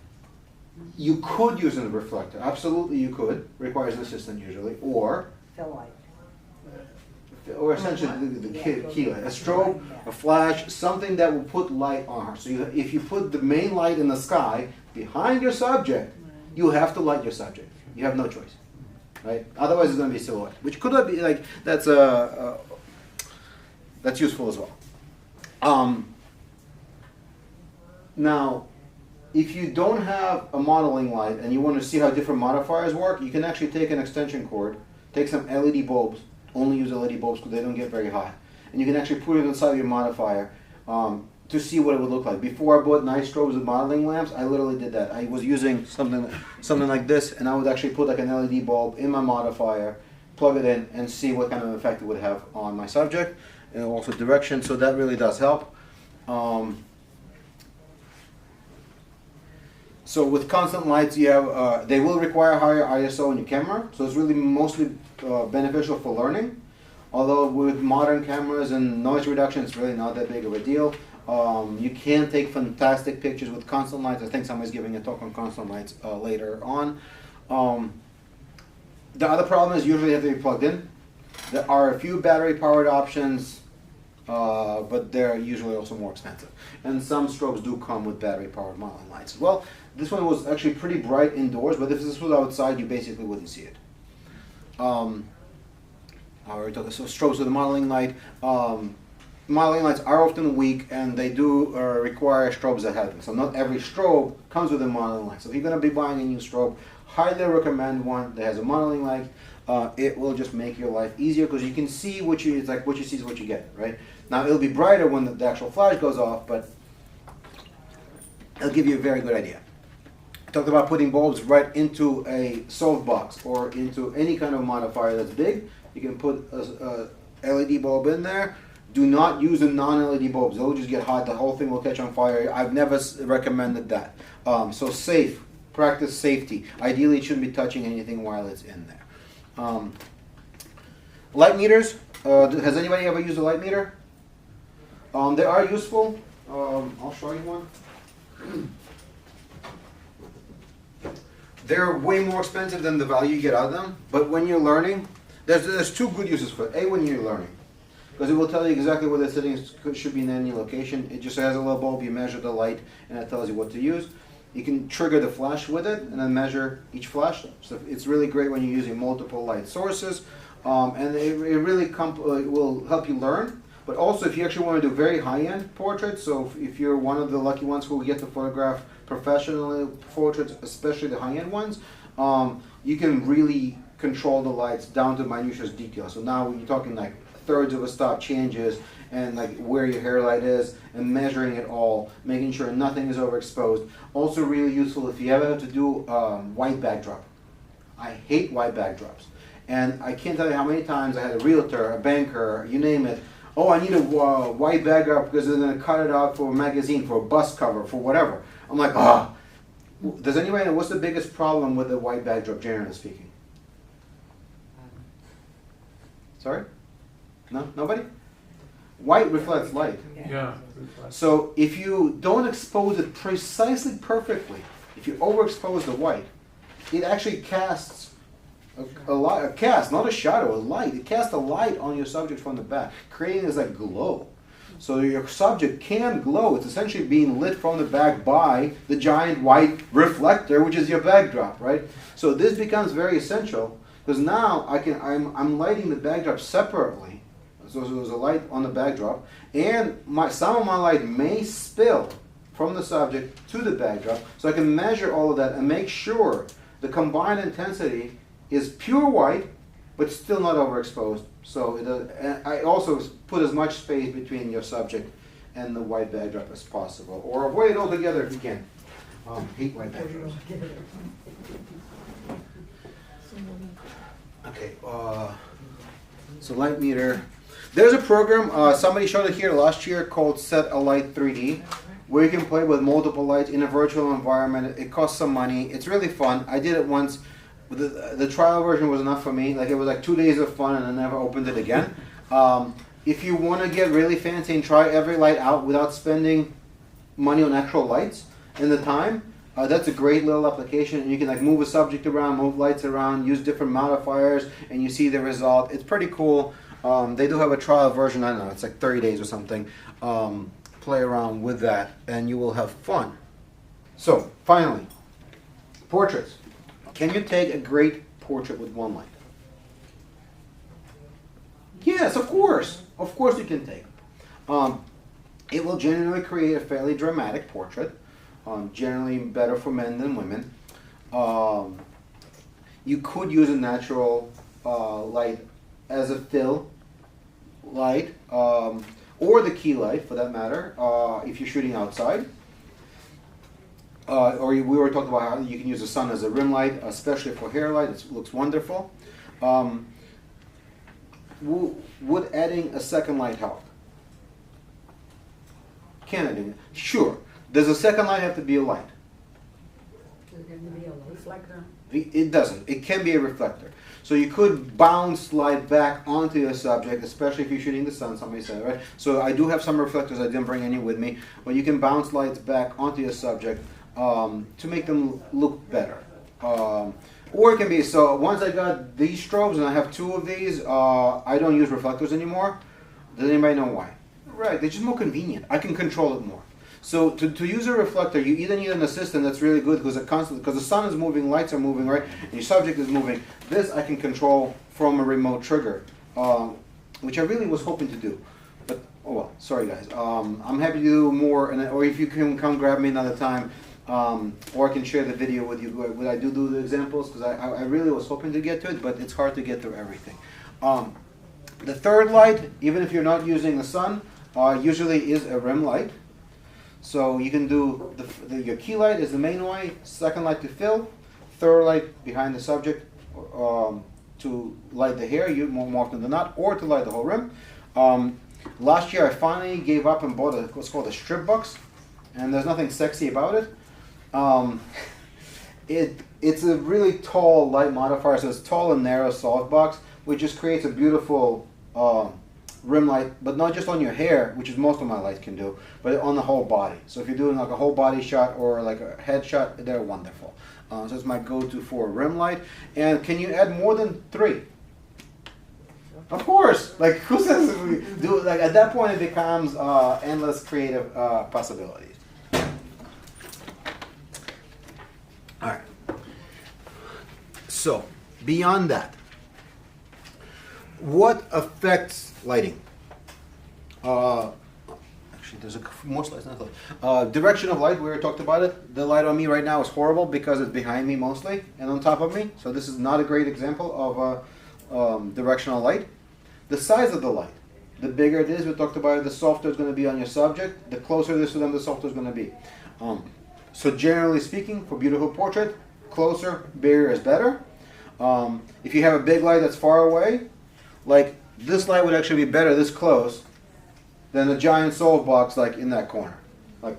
You could use a reflector, absolutely you could, requires an assistant usually, or Fill light. essentially the key light, a strobe, a flash, something that will put light on her. So if you put the main light in the sky behind your subject, you have to light your subject. You have no choice, right? Otherwise, it's going to be silhouette, which could be like that's useful as well. Now, if you don't have a modeling light and you want to see how different modifiers work, you can actually take an extension cord, take some LED bulbs. Only use LED bulbs because they don't get very hot. And you can actually put it inside your modifier to see what it would look like. Before I bought nice strobes with modeling lamps, I literally did that. I was using something like this, and I would actually put like an LED bulb in my modifier, plug it in, and see what kind of effect it would have on my subject, and also direction. So that really does help. So with constant lights, you have they will require higher ISO in your camera. So it's really mostly beneficial for learning. Although with modern cameras and noise reduction, it's really not that big of a deal. You can take fantastic pictures with constant lights. I think somebody's giving a talk on constant lights later on. The other problem is usually they have to be plugged in. There are a few battery-powered options, but they're usually also more expensive. And some strobes do come with battery-powered modeling lights as well. This one was actually pretty bright indoors, but if this was outside, you basically wouldn't see it. So strobes with a modeling light. Modeling lights are often weak, and they do require strobes that have them. So not every strobe comes with a modeling light. So if you're going to be buying a new strobe, highly recommend one that has a modeling light. It will just make your life easier because you can see it's like what you see is what you get, right? Now it'll be brighter when the actual flash goes off, but it'll give you a very good idea. I talked about putting bulbs right into a softbox or into any kind of modifier that's big. You can put a LED bulb in there. Do not use the non-LED bulbs. They'll just get hot. The whole thing will catch on fire. I've never recommended that. So safe. Practice safety. Ideally, it shouldn't be touching anything while it's in there. Light meters. Has anybody ever used a light meter? They are useful. I'll show you one. They're way more expensive than the value you get out of them. But when you're learning, there's two good uses for it. A, when you're learning, because it will tell you exactly where the settings should be in any location. It just has a little bulb. You measure the light, and it tells you what to use. You can trigger the flash with it and then measure each flash. So it's really great when you're using multiple light sources. And it really will help you learn. But also if you actually want to do very high-end portraits, so if you're one of the lucky ones who get to photograph professional portraits, especially the high-end ones, you can really control the lights down to minutiae detail. So now you're talking like thirds of a stop changes and like where your hair light is and measuring it all, making sure nothing is overexposed. Also really useful if you ever have to do white backdrop. I hate white backdrops. And I can't tell you how many times I had a realtor, a banker, you name it. Oh, I need a white backdrop because they're going to cut it out for a magazine, for a bus cover, for whatever. I'm like, ah. Does anybody know what's the biggest problem with a white backdrop, generally speaking? Sorry? No? Nobody? White reflects light. Yeah. So if you don't expose it precisely perfectly, if you overexpose the white, it actually casts a cast, not a shadow, a light. It casts a light on your subject from the back, creating this like glow. So your subject can glow. It's essentially being lit from the back by the giant white reflector, which is your backdrop, right? So this becomes very essential Because now I'm lighting the backdrop separately. So there's a light on the backdrop, and some of my light may spill from the subject to the backdrop, so I can measure all of that and make sure the combined intensity is pure white, but still not overexposed. So and I also put as much space between your subject and the white backdrop as possible, or avoid it altogether if you can. Hate white backdrops. Okay, so light meter. There's a program, somebody showed it here last year, called Set a Light 3D, where you can play with multiple lights in a virtual environment. It costs some money. It's really fun. I did it once. The trial version was enough for me. Like, it was like 2 days of fun, and I never opened it again. If you want to get really fancy and try every light out without spending money on actual lights and the time, that's a great little application. And you can like move a subject around, move lights around, use different modifiers, and you see the result. It's pretty cool. They do have a trial version. I don't know, it's like 30 days or something. Play around with that, and you will have fun. So, finally, portraits. Can you take a great portrait with one light? Yes, of course. Of course you can take. It will generally create a fairly dramatic portrait. Generally better for men than women. You could use a natural light as a fill light, or the key light for that matter, if you're shooting outside. Or we were talking about how you can use the sun as a rim light, especially for hair light. It looks wonderful. Would adding a second light help? Can it? Sure. Does a second light have to be a light? Does it have to be a reflector? It doesn't. It can be a reflector. So you could bounce light back onto your subject, especially if you're shooting the sun, somebody said, right? So I do have some reflectors, I didn't bring any with me, but you can bounce lights back onto your subject to make them look better. Or it can be, so once I got these strobes, and I have 2 of these, I don't use reflectors anymore. Does anybody know why? Right, they're just more convenient. I can control it more. So to use a reflector, you either need an assistant that's really good because the sun is moving, lights are moving, right, and your subject is moving. This I can control from a remote trigger, which I really was hoping to do. But, oh well, sorry guys. I'm happy to do more, or if you can come grab me another time, or I can share the video with you when I do the examples, because I really was hoping to get to it, but it's hard to get through everything. The third light, even if you're not using the sun, usually is a rim light. So you can do your key light is the main light, second light to fill, third light behind the subject to light the hair, more often than not, or to light the whole rim. Last year I finally gave up and bought what's called a strip box, and there's nothing sexy about it. It's a really tall light modifier, so it's tall and narrow softbox, which just creates a beautiful rim light, but not just on your hair, which is most of my lights can do, but on the whole body. So if you're doing like a whole body shot or like a head shot, they're wonderful. So it's my go-to for a rim light. And can you add more than 3? Of course. Like, who says we do it? Like, at that point it becomes endless creative possibilities. All right. So beyond that, what affects lighting? Actually, there's more slides. Direction of light, we already talked about it. The light on me right now is horrible because it's behind me mostly and on top of me. So this is not a great example of directional light. The size of the light. The bigger it is, we talked about it, the softer it's going to be on your subject. The closer it is to them, the softer it's going to be. So generally speaking, for beautiful portrait, closer, bigger is better. If you have a big light that's far away, like this light would actually be better this close than a giant softbox like in that corner. Like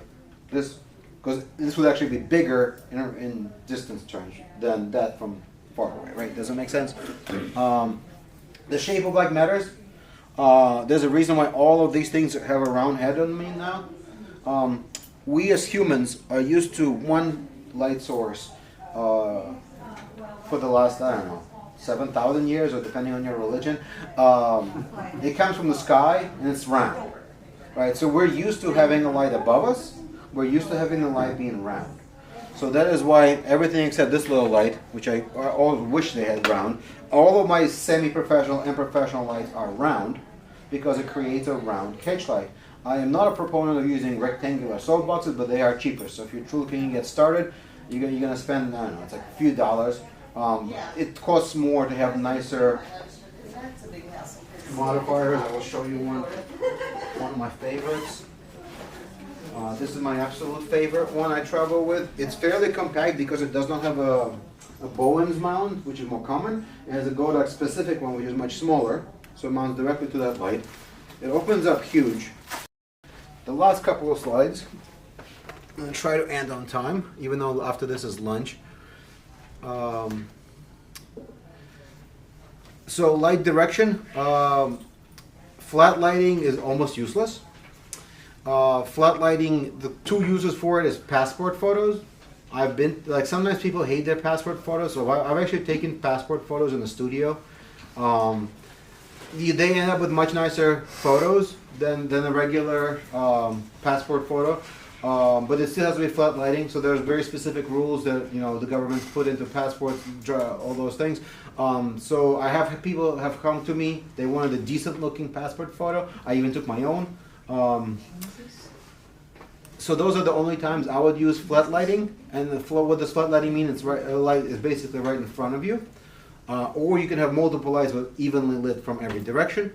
this, because this would actually be bigger in distance terms than that from far away, right? Does it make sense? The shape of light matters. There's a reason why all of these things have a round head on me now. We as humans are used to one light source for the last, I don't know, 7,000 years, or depending on your religion. It comes from the sky and it's round, right? So we're used to having a light above us. We're used to having the light being round. So So that is why everything except this little light, which I always wish they had round, all of my semi-professional and professional lights are round because it creates a round catch light. I am not a proponent of using rectangular softboxes, but they are cheaper. So if you're truly looking to get started, you're gonna spend, I don't know, it's like a few dollars. It costs more to have nicer modifiers. I will show you one of my favorites. This is my absolute favorite one I travel with. It's fairly compact because it does not have a Bowens mount, which is more common. It has a Godox specific one, which is much smaller, so it mounts directly to that light. It opens up huge. The last couple of slides, I'm going to try to end on time, even though after this is lunch. So light direction, flat lighting is almost useless. Flat lighting, the two uses for it is passport photos. I've been, like, sometimes people hate their passport photos, so I've actually taken passport photos in the studio. They end up with much nicer photos than a regular passport photo. But it still has to be flat lighting, so there's very specific rules that the government's put into passports, all those things. So I have people have come to me. They wanted a decent looking passport photo. I even took my own. So those are the only times I would use flat lighting. And what does flat lighting mean? It's right, light is basically right in front of you. Or you can have multiple lights but evenly lit from every direction.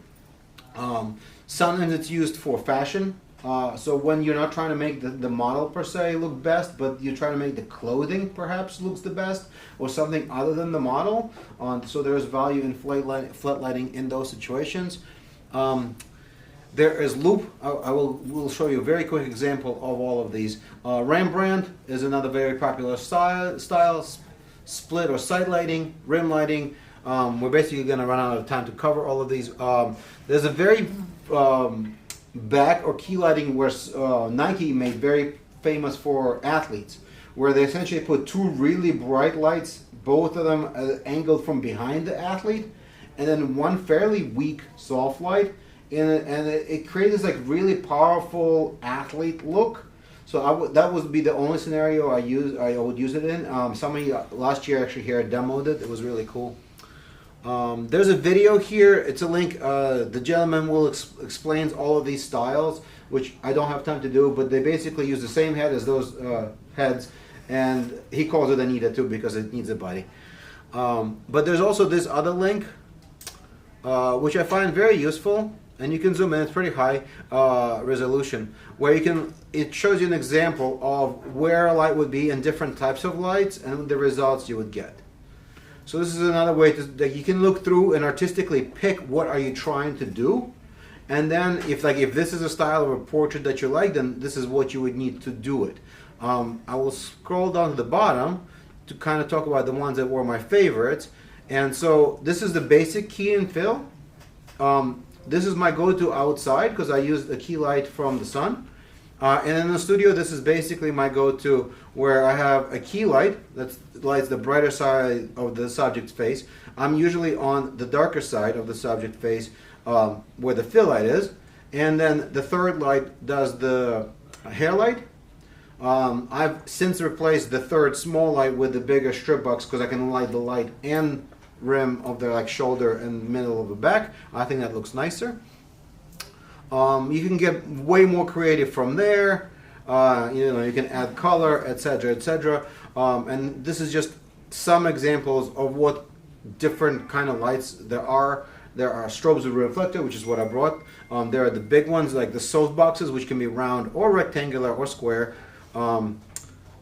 Sometimes it's used for fashion. So when you're not trying to make the model per se look best, but you're trying to make the clothing perhaps looks the best, or something other than the model. So there's value in flat lighting in those situations. There is loop. We'll show you a very quick example of all of these. Rembrandt is another very popular style. Split or side lighting, rim lighting. We're basically going to run out of time to cover all of these. There's a very back or key lighting where Nike made very famous for athletes, where they essentially put two really bright lights, both of them angled from behind the athlete, and then one fairly weak soft light, and it creates this like really powerful athlete look. So that would be the only scenario I would use it in. Somebody last year actually here demoed it. It was really cool. There's a video here. It's a link. The gentleman will explains all of these styles, which I don't have time to do, but they basically use the same head as those heads, and he calls it Anita too because it needs a body. But there's also this other link, which I find very useful, and you can zoom in. It's pretty high resolution, where it shows you an example of where a light would be in different types of lights and the results you would get. So this is another way that you can look through and artistically pick what are you trying to do, and then if this is a style of a portrait that you like, then this is what you would need to do it. I will scroll down to the bottom to kind of talk about the ones that were my favorites. And so this is the basic key and fill. This is my go-to outside because I use a key light from the sun. And in the studio, this is basically my go-to where I have a key light that lights the brighter side of the subject's face. I'm usually on the darker side of the subject face where the fill light is. And then the third light does the hair light. I've since replaced the third small light with the bigger strip box because I can light the light and rim of the shoulder and middle of the back. I think that looks nicer. You can get way more creative from there. You can add color, etc., etc. And this is just some examples of what different kind of lights there are. There are strobes with reflector, which is what I brought. There are the big ones like the soft boxes, which can be round or rectangular or square. I'm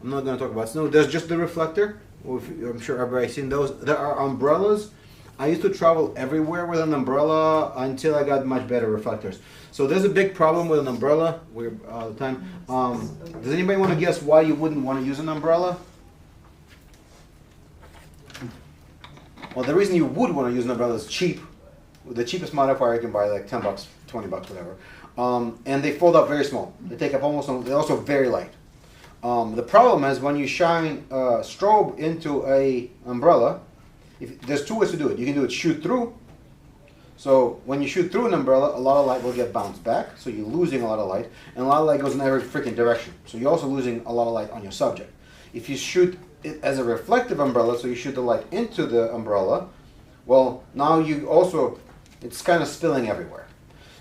not going to talk about snow. There's just the reflector. I'm sure everybody's seen those. There are umbrellas. I used to travel everywhere with an umbrella until I got much better reflectors. So there's a big problem with an umbrella. We're out of time. Does anybody want to guess why you wouldn't want to use an umbrella? Well, the reason you would want to use an umbrella is cheap. The cheapest modifier you can buy, like 10 bucks, 20 bucks, whatever. And they fold up very small. They take up almost, they're also very light. The problem is when you shine a strobe into a umbrella, there's two ways to do it. You can do it shoot through. So when you shoot through an umbrella, a lot of light will get bounced back, so you're losing a lot of light, and a lot of light goes in every freaking direction. So you're also losing a lot of light on your subject. If you shoot it as a reflective umbrella, so you shoot the light into the umbrella, well, now you also, it's kind of spilling everywhere.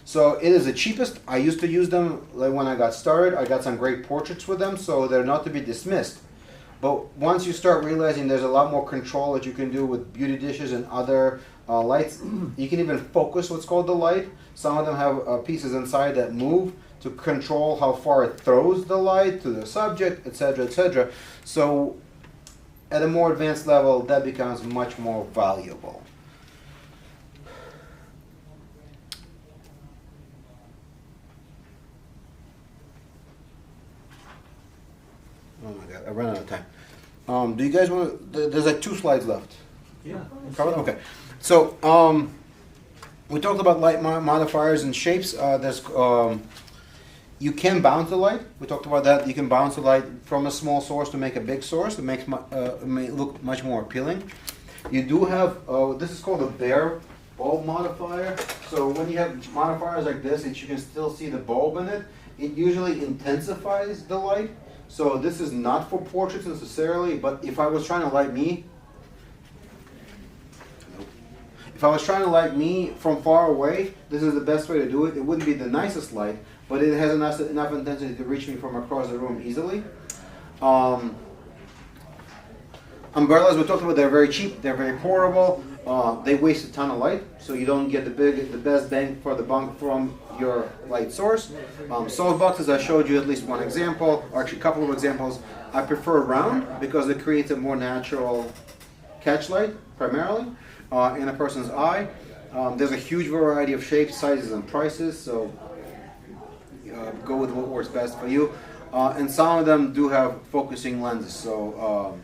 So it is the cheapest. I used to use them like when I got started. I got some great portraits with them, so they're not to be dismissed. But once you start realizing there's a lot more control that you can do with beauty dishes and other lights, you can even focus what's called the light. Some of them have pieces inside that move to control how far it throws the light to the subject, etc., etc. So at a more advanced level, that becomes much more valuable. Oh my god, I ran out of time. Do you guys want to, there's like 2 slides left. Yeah. Cover them? Okay. So, we talked about light modifiers and shapes. You can bounce the light. We talked about that. You can bounce the light from a small source to make a big source. It makes may look much more appealing. You do have, this is called a bare bulb modifier. So when you have modifiers like this, and you can still see the bulb in it, it usually intensifies the light. So this is not for portraits necessarily, but if I was trying to light me, from far away, this is the best way to do it. It wouldn't be the nicest light, but it has enough intensity to reach me from across the room easily. Umbrellas, we talked about, they're very cheap, they're very portable, they waste a ton of light, so you don't get the best bang for the buck from your light source. Softboxes, I showed you at least one example, or actually a couple of examples. I prefer round because it creates a more natural catch light, primarily, in a person's eye. There's a huge variety of shapes, sizes, and prices, so go with what works best for you. And some of them do have focusing lenses, so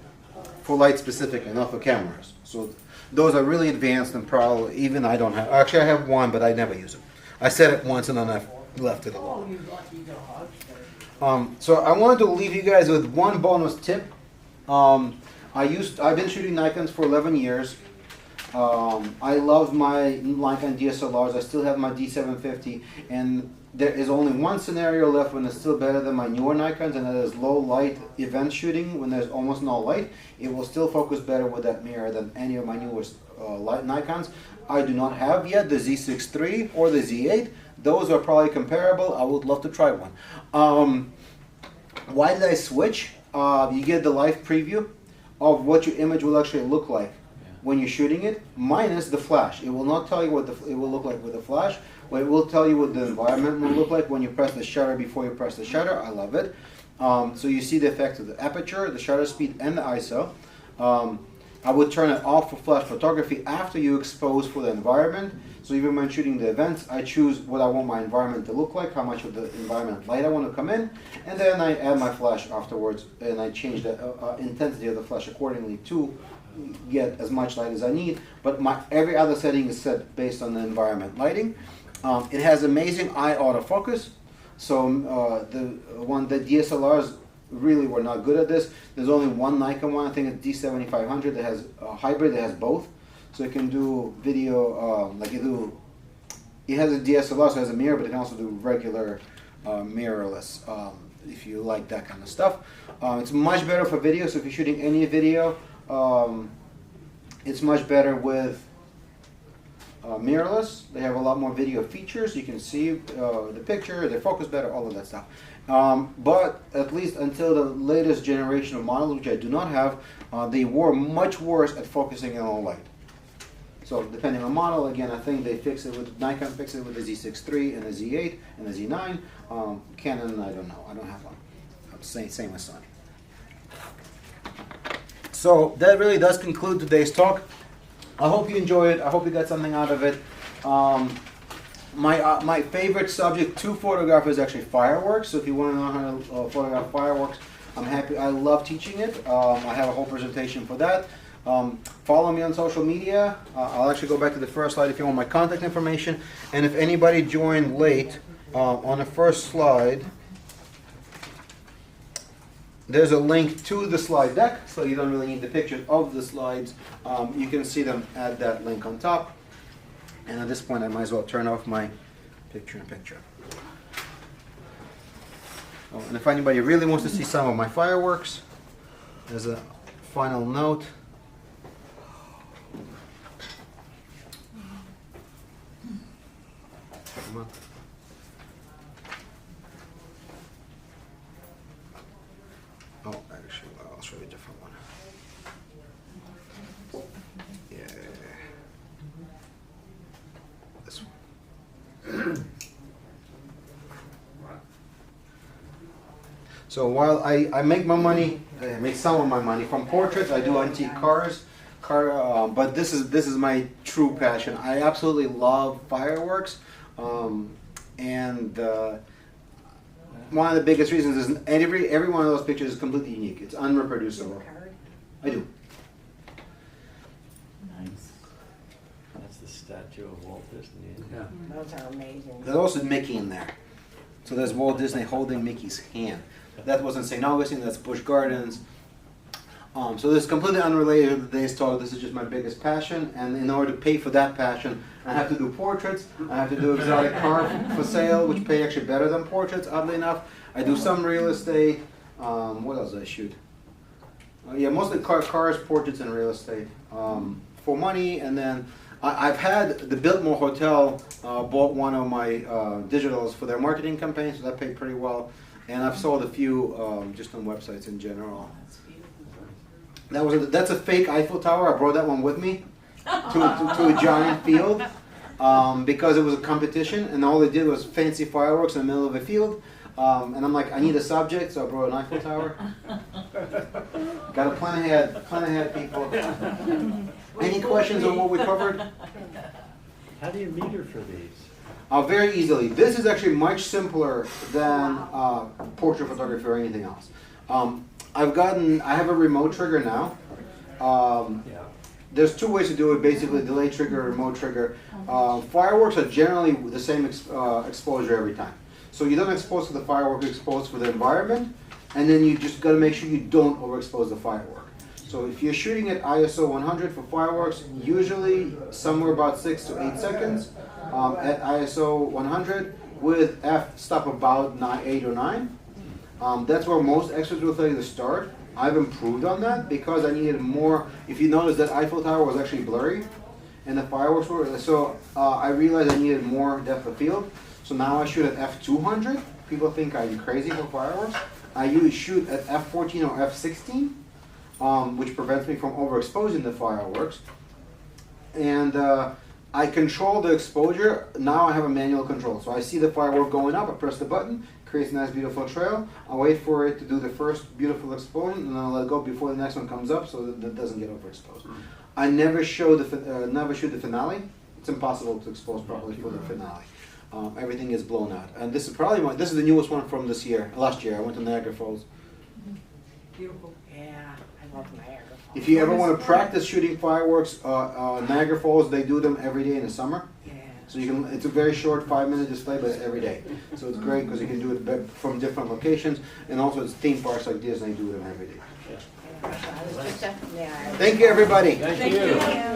for light specific and not for cameras. So those are really advanced and probably even I don't have. Actually, I have one, but I never use it. I said it once and then I left it alone. So I wanted to leave you guys with one bonus tip. I've been shooting Nikons for 11 years. I love my Nikon DSLRs. I still have my D750, and there is only one scenario left when it's still better than my newer Nikons, and that is low light event shooting when there's almost no light. It will still focus better with that mirror than any of my newest Nikons. I do not have yet the Z6III or the Z8. Those are probably comparable. I would love to try one. Why did I switch? You get the live preview of what your image will actually look like when you're shooting it, minus the flash. It will not tell you what it will look like with the flash, but it will tell you what the environment will look like when you press the shutter before you press the shutter. I love it. So you see the effects of the aperture, the shutter speed, and the ISO. I would turn it off for flash photography after you expose for the environment. So even when shooting the events, I choose what I want my environment to look like, how much of the environment light I want to come in, and then I add my flash afterwards, and I change the intensity of the flash accordingly to get as much light as I need. But every other setting is set based on the environment lighting. It has amazing eye autofocus. So the DSLRs really were not good at this. There's only one Nikon one, I think it's D7500, that has a hybrid that has both. So it can do video, it has a DSLR, so it has a mirror, but it can also do regular mirrorless, if you like that kind of stuff. It's much better for video, so if you're shooting any video, it's much better with mirrorless. They have a lot more video features. You can see the picture, they focus better, all of that stuff. But at least until the latest generation of models, which I do not have, they were much worse at focusing in low light. So depending on model, again, I think they fix it with, Nikon fixed it with the Z6III and the Z8 and the Z9. Canon, I don't know. I don't have one. Same with Sony. So that really does conclude today's talk. I hope you enjoy it. I hope you got something out of it. My favorite subject to photograph is actually fireworks. So if you want to know how to photograph fireworks, I'm happy. I love teaching it. I have a whole presentation for that. Follow me on social media. I'll actually go back to the first slide if you want my contact information. And if anybody joined late, on the first slide, there's a link to the slide deck, so you don't really need the pictures of the slides. You can see them at that link on top. And at this point, I might as well turn off my picture-in-picture. Oh, and if anybody really wants to see some of my fireworks, as a final note, come on. Oh, actually, I'll show you a different one. Yeah. This one. So while I make my money, I make some of my money from portraits, I do antique cars, but this is my true passion. I absolutely love fireworks, and one of the biggest reasons is every one of those pictures is completely unique. It's unreproducible. I do. Nice. That's the statue of Walt Disney. Isn't it? Yeah. Those are amazing. There's also Mickey in there. So there's Walt Disney holding Mickey's hand. That was in St. Augustine, that's Busch Gardens. So this is completely unrelated to today's talk. This is just my biggest passion, and in order to pay for that passion, I have to do portraits, I have to do exotic car for sale, which pay actually better than portraits, oddly enough. I do some real estate. What else do I shoot? Yeah, mostly cars, portraits, and real estate for money. And then I've had the Biltmore Hotel bought one of my digitals for their marketing campaign, so that paid pretty well. And I've sold a few just on websites in general. That's beautiful. That's a fake Eiffel Tower. I brought that one with me to a giant field because it was a competition, and all they did was fancy fireworks in the middle of a field. And I'm like, I need a subject, so I brought an Eiffel Tower. Got to plan ahead, people. Any questions on what we covered? How do you meter for these? Very easily. This is actually much simpler than portrait photography or anything else. I have a remote trigger now. Yeah. There's two ways to do it, basically, delay trigger, remote trigger. Fireworks are generally the same exposure every time. So you don't expose to the firework, you expose for the environment, and then you just gotta make sure you don't overexpose the firework. So if you're shooting at ISO 100 for fireworks, usually somewhere about 6 to 8 seconds at ISO 100 with f-stop about 8 or 9. That's where most extras will tell you to start. I've improved on that because I needed more. If you notice that Eiffel Tower was actually blurry and the fireworks were, so I realized I needed more depth of field. So now I shoot at f200. People think I'm crazy for fireworks. I usually shoot at f14 or f16, which prevents me from overexposing the fireworks. And I control the exposure. Now I have a manual control. So I see the firework going up, I press the button, creates a nice beautiful trail. I wait for it to do the first beautiful explosion, and then I'll let go before the next one comes up so that it doesn't get overexposed. I never show never shoot the finale. It's impossible to expose properly for the finale. Everything is blown out. And this is probably this is the newest one from this year, last year. I went to Niagara Falls. Beautiful. Yeah, I love Niagara Falls. If you ever want to practice shooting fireworks, Niagara Falls, they do them every day in the summer. Yeah. So you can. It's a very short 5-minute display, but it's every day. So it's great because you can do it from different locations, and also it's theme parks like Disney do them every day. I was just, yeah. Thank you, everybody. Thank you. Thank you.